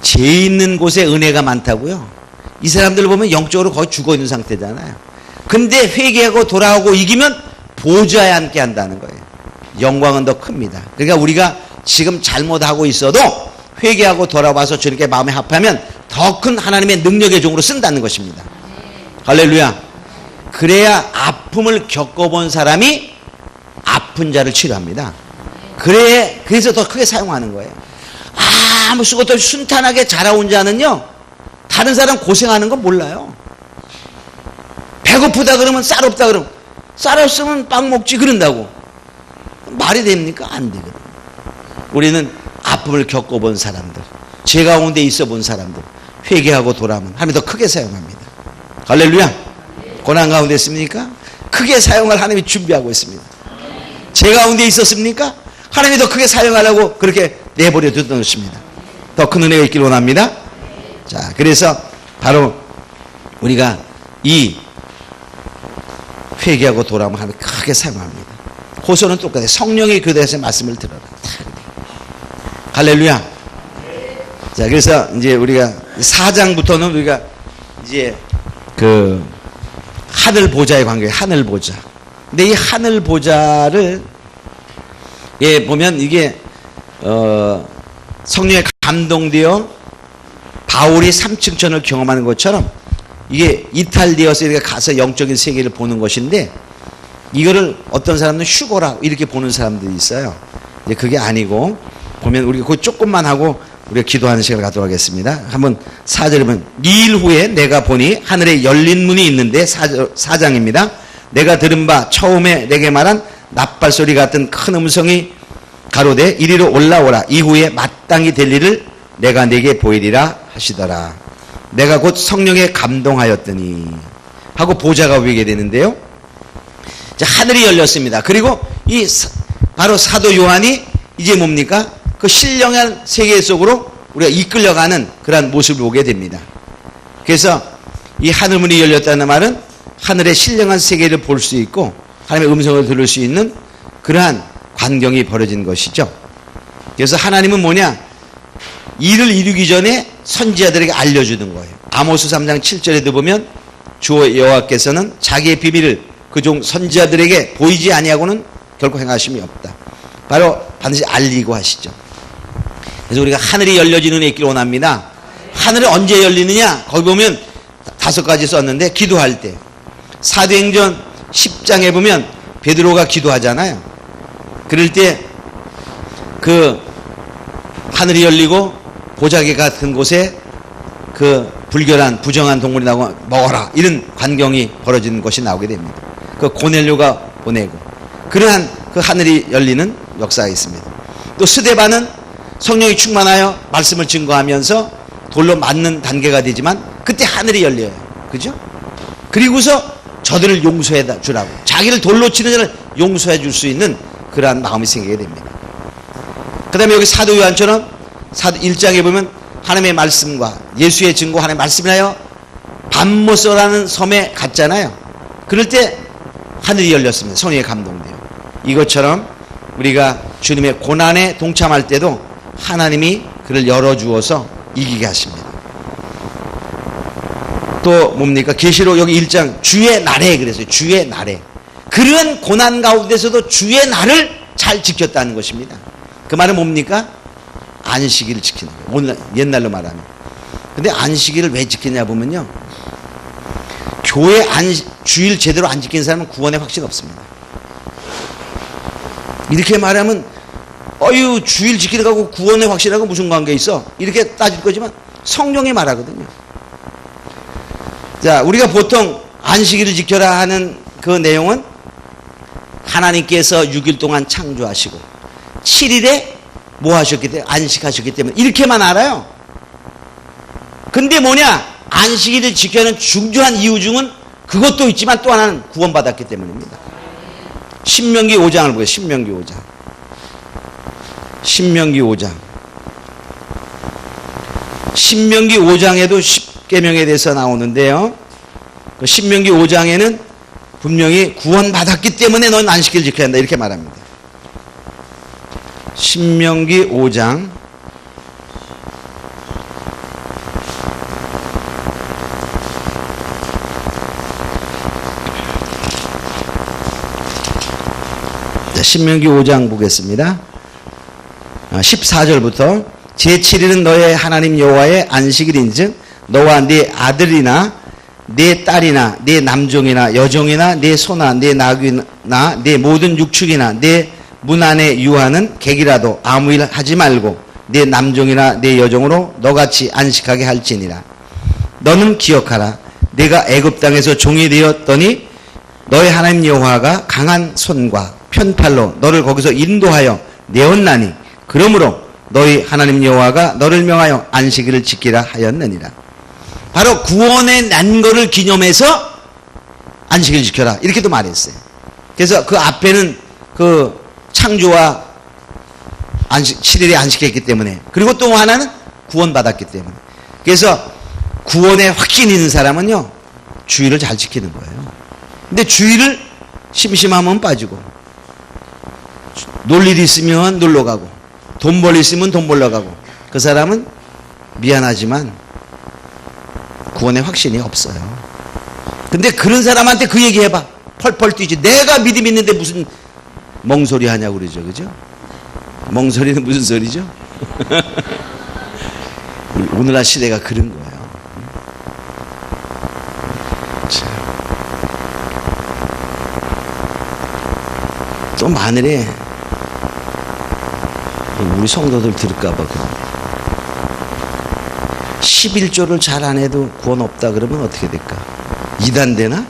죄 있는 곳에 은혜가 많다고요. 이 사람들을 보면 영적으로 거의 죽어 있는 상태잖아요. 근데 회개하고 돌아오고 이기면 보좌에 함께한다는 거예요. 영광은 더 큽니다. 그러니까 우리가 지금 잘못하고 있어도 회개하고 돌아와서 주님께 마음에 합하면 더 큰 하나님의 능력의 종으로 쓴다는 것입니다. 할렐루야. 그래야 아픔을 겪어본 사람이 아픈 자를 치료합니다. 그래서 더 크게 사용하는 거예요. 아무 수고도 없이 순탄하게 자라온 자는요, 다른 사람 고생하는 거 몰라요. 배고프다 그러면 쌀 없다 그러면 쌀 없으면 빵 먹지 그런다고. 말이 됩니까? 안 되거든. 우리는 아픔을 겪어본 사람들, 죄 가운데 있어 본 사람들, 회개하고 돌아오면 하나님이 더 크게 사용합니다. 할렐루야. 고난 가운데 있습니까? 크게 사용할 하나님이 준비하고 있습니다. 죄 가운데 있었습니까? 하나님이 더 크게 사용하려고 그렇게 내버려 두던 것입니다. 더 큰 은혜가 있기를 원합니다. 자, 그래서 바로 우리가 이 회개하고 돌아오면 하나님이 크게 사용합니다. 호소는 똑같아요. 성령의 교대에서 말씀을 들어라. 할렐루야. 자, 그래서 이제 우리가 4장부터는 우리가 이제 그 하늘 보좌의 관계, 하늘 보좌. 근데 이 하늘 보좌를 보면 이게 성령에 감동되어 바울이 3층 천을 경험하는 것처럼 이게 이탈되어서 이렇게 가서 영적인 세계를 보는 것인데, 이거를 어떤 사람은 휴거라 이렇게 보는 사람들이 있어요. 근데 그게 아니고 보면 우리가 그 조금만 하고 우리가 기도하는 시간을 갖도록 하겠습니다. 한번 4절에 보면 2일 후에 내가 보니 하늘에 열린 문이 있는데 4장입니다. 내가 들은 바 처음에 내게 말한 낫발소리 같은 큰 음성이 가로되 이리로 올라오라. 이후에 마땅히 될 일을 내가 네게 보이리라 하시더라. 내가 곧 성령에 감동하였더니 하고 보좌가 보이게 되는데요. 자, 하늘이 열렸습니다. 그리고 바로 사도 요한이 이제 뭡니까? 그 신령한 세계 속으로 우리가 이끌려가는 그러한 모습을 보게 됩니다. 그래서 이 하늘문이 열렸다는 말은 하늘의 신령한 세계를 볼 수 있고 하나님의 음성을 들을 수 있는 그러한 광경이 벌어진 것이죠. 그래서 하나님은 뭐냐? 일을 이루기 전에 선지자들에게 알려주는 거예요. 아모스 3장 7절에도 보면 주 여호와께서는 자기의 비밀을 그 종 선지자들에게 보이지 아니하고는 결코 행하심이 없다. 바로 반드시 알리고 하시죠. 그래서 우리가 하늘이 열려지는 애 있기를 원합니다. 하늘이 언제 열리느냐? 거기 보면 5가지 썼는데 기도할 때. 사도행전 10장에 보면 베드로가 기도하잖아요. 그럴 때 그 하늘이 열리고 보자기 같은 곳에 그 불결한 부정한 동물이 나오고 먹어라 이런 광경이 벌어지는 것이 나오게 됩니다. 그 고넬료가 보내고 그러한 그 하늘이 열리는 역사가 있습니다. 또 스데반은 성령이 충만하여 말씀을 증거하면서 돌로 맞는 단계가 되지만 그때 하늘이 열려요. 그죠? 그리고서 저들을 용서해 주라고 자기를 돌로 치는 자를 용서해 줄 수 있는 그러한 마음이 생기게 됩니다. 그 다음에 여기 사도 요한처럼 사도 1장에 보면 하나님의 말씀과 예수의 증거 하나님의 말씀이라여 밤모서라는 섬에 갔잖아요. 그럴 때 하늘이 열렸습니다. 성령에 감동돼요. 이것처럼 우리가 주님의 고난에 동참할 때도 하나님이 그를 열어주어서 이기게 하십니다. 또 뭡니까? 계시록 여기 1장 주의 날에 그랬어요. 주의 날에. 그런 고난 가운데서도 주의 날을 잘 지켰다는 것입니다. 그 말은 뭡니까? 안식일을 지키는 거예요. 오늘 옛날로 말하면. 근데 안식일을 왜 지키냐 보면요. 교회 주일 제대로 안 지키는 사람은 구원의 확신 없습니다. 이렇게 말하면 어유 주일 지키는 거하고 구원의 확신하고 무슨 관계 있어? 이렇게 따질 거지만 성경이 말하거든요. 자, 우리가 보통 안식일을 지켜라 하는 그 내용은 하나님께서 6일 동안 창조하시고 7일에 뭐 하셨기 때문에 안식하셨기 때문에 이렇게만 알아요. 근데 뭐냐? 안식일을 지켜야 하는 중요한 이유 중은 그것도 있지만 또 하나는 구원받았기 때문입니다. 신명기 5장을 보세요. 신명기 5장. 신명기 5장. 신명기 5장에도 십계명에 대해서 나오는데요. 그 신명기 5장에는 분명히 구원받았기 때문에 넌 안식일을 지켜야 한다 이렇게 말합니다. 신명기 5장 신명기 5장 보겠습니다. 14절부터 제7일은 너의 하나님 여호와의 안식일인즉 너와 네 아들이나 네 딸이나 네 남종이나 여종이나 네 소나 네 나귀나 네 모든 육축이나 네 문 안에 유하는 객이라도 아무 일 하지 말고 네 남종이나 네 여종으로 너같이 안식하게 할지니라. 너는 기억하라. 내가 애굽 땅에서 종이 되었더니 너의 하나님 여호와가 강한 손과 편팔로 너를 거기서 인도하여 내었나니 그러므로 너희 하나님 여호와가 너를 명하여 안식일을 지키라 하였느니라. 바로 구원의 난 거를 기념해서 안식일을 지켜라 이렇게도 말했어요. 그래서 그 앞에는 그 창조와 7일에 안식했기 때문에 그리고 또 하나는 구원받았기 때문에 그래서 구원에 확신 있는 사람은요 주일을 잘 지키는 거예요. 근데 주일을 심심하면 빠지고 놀 일이 있으면 놀러 가고 돈 벌 일 있으면 돈 벌러 가고 그 사람은 미안하지만 구원의 확신이 없어요. 근데 그런 사람한테 그 얘기 해봐. 펄펄 뛰지. 내가 믿음 있는데 무슨 멍소리 하냐고 그러죠. 그죠? 멍소리는 무슨 소리죠? 오늘날 시대가 그런 거예요. 참. 또 마늘에 우리 성도들 들을까봐 11조를 잘 안 해도 구원 없다 그러면 어떻게 될까? 이단되나?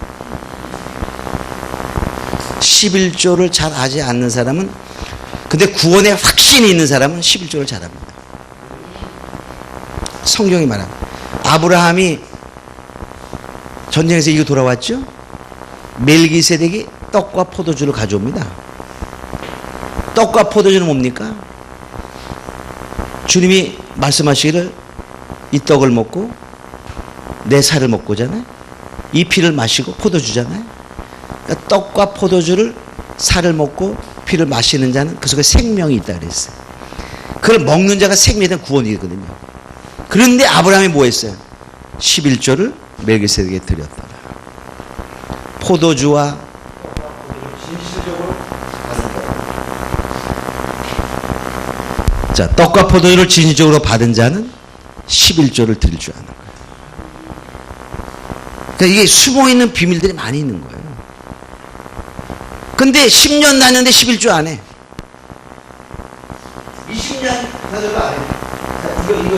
11조를 잘 하지 않는 사람은, 근데 구원에 확신이 있는 사람은 11조를 잘합니다. 성경이 말합니다. 아브라함이 전쟁에서 이거 돌아왔죠? 멜기세덱이 떡과 포도주를 가져옵니다. 떡과 포도주는 뭡니까? 주님이 말씀하시기를 이 떡을 먹고 내 살을 먹고잖아요. 이 피를 마시고 포도주잖아요. 그러니까 떡과 포도주를 살을 먹고 피를 마시는 자는 그 속에 생명이 있다 그랬어요. 그걸 먹는 자가 생명에 대한 구원이거든요. 그런데 아브라함이 뭐 했어요? 11조를 멜기세덱에게 드렸더라. 포도주와 자, 떡과 포도주를 진실적으로 받은 자는 11조를 드릴 줄 아는 거예요. 그러니까 이게 숨어있는 비밀들이 많이 있는 거예요. 근데 10년 다녔는데 11조 안 해. 20년 다녀도 안 해.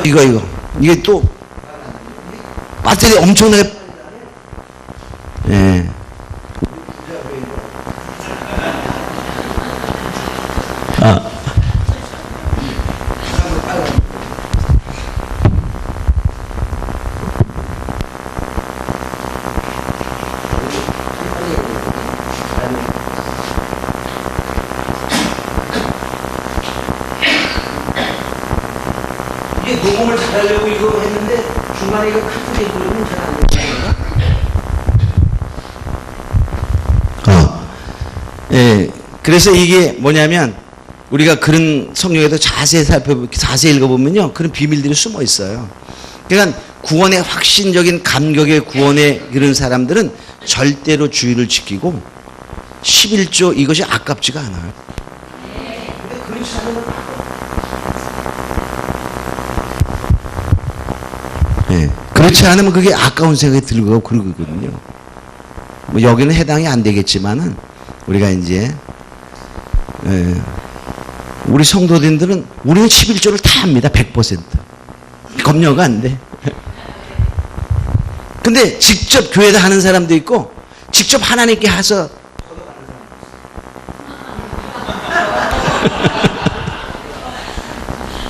이거. 이게 또 배터리 엄청나게. 예. 아. 이게 녹음을 잘하려고 이거 했는데 중간에 이거 카프게 부르면 잘 안 되는 건가? 예. 그래서 이게 뭐냐면 우리가 그런 성경에도 자세히 읽어보면요. 그런 비밀들이 숨어 있어요. 그러니까 구원의 확신적인 감격의 구원의 이런 사람들은 절대로 주의를 지키고 11조 이것이 아깝지가 않아요. 근데 그렇지 않으면 예. 그렇지 않으면 그게 아까운 생각이 들고 그러거든요. 뭐 여기는 해당이 안 되겠지만은 우리가 이제 우리 성도들은 우리는 11조를 다 합니다. 100%. 검열가 안 돼. 근데 직접 교회에다 하는 사람도 있고 직접 하나님께 하서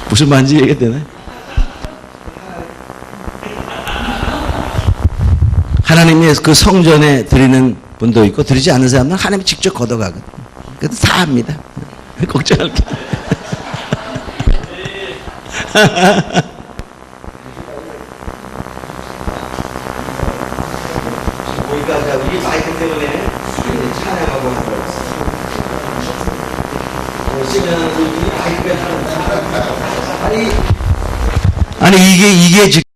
무슨 말인지 얘기가 되나요? 하나님의 그 성전에 드리는 분도 있고 드리지 않는 사람은 하나님이 직접 걷어가거든요. 그래서 다 합니다. 걱정할 게. 우리 마이크 때문에 찬양하고 아니 이게 지금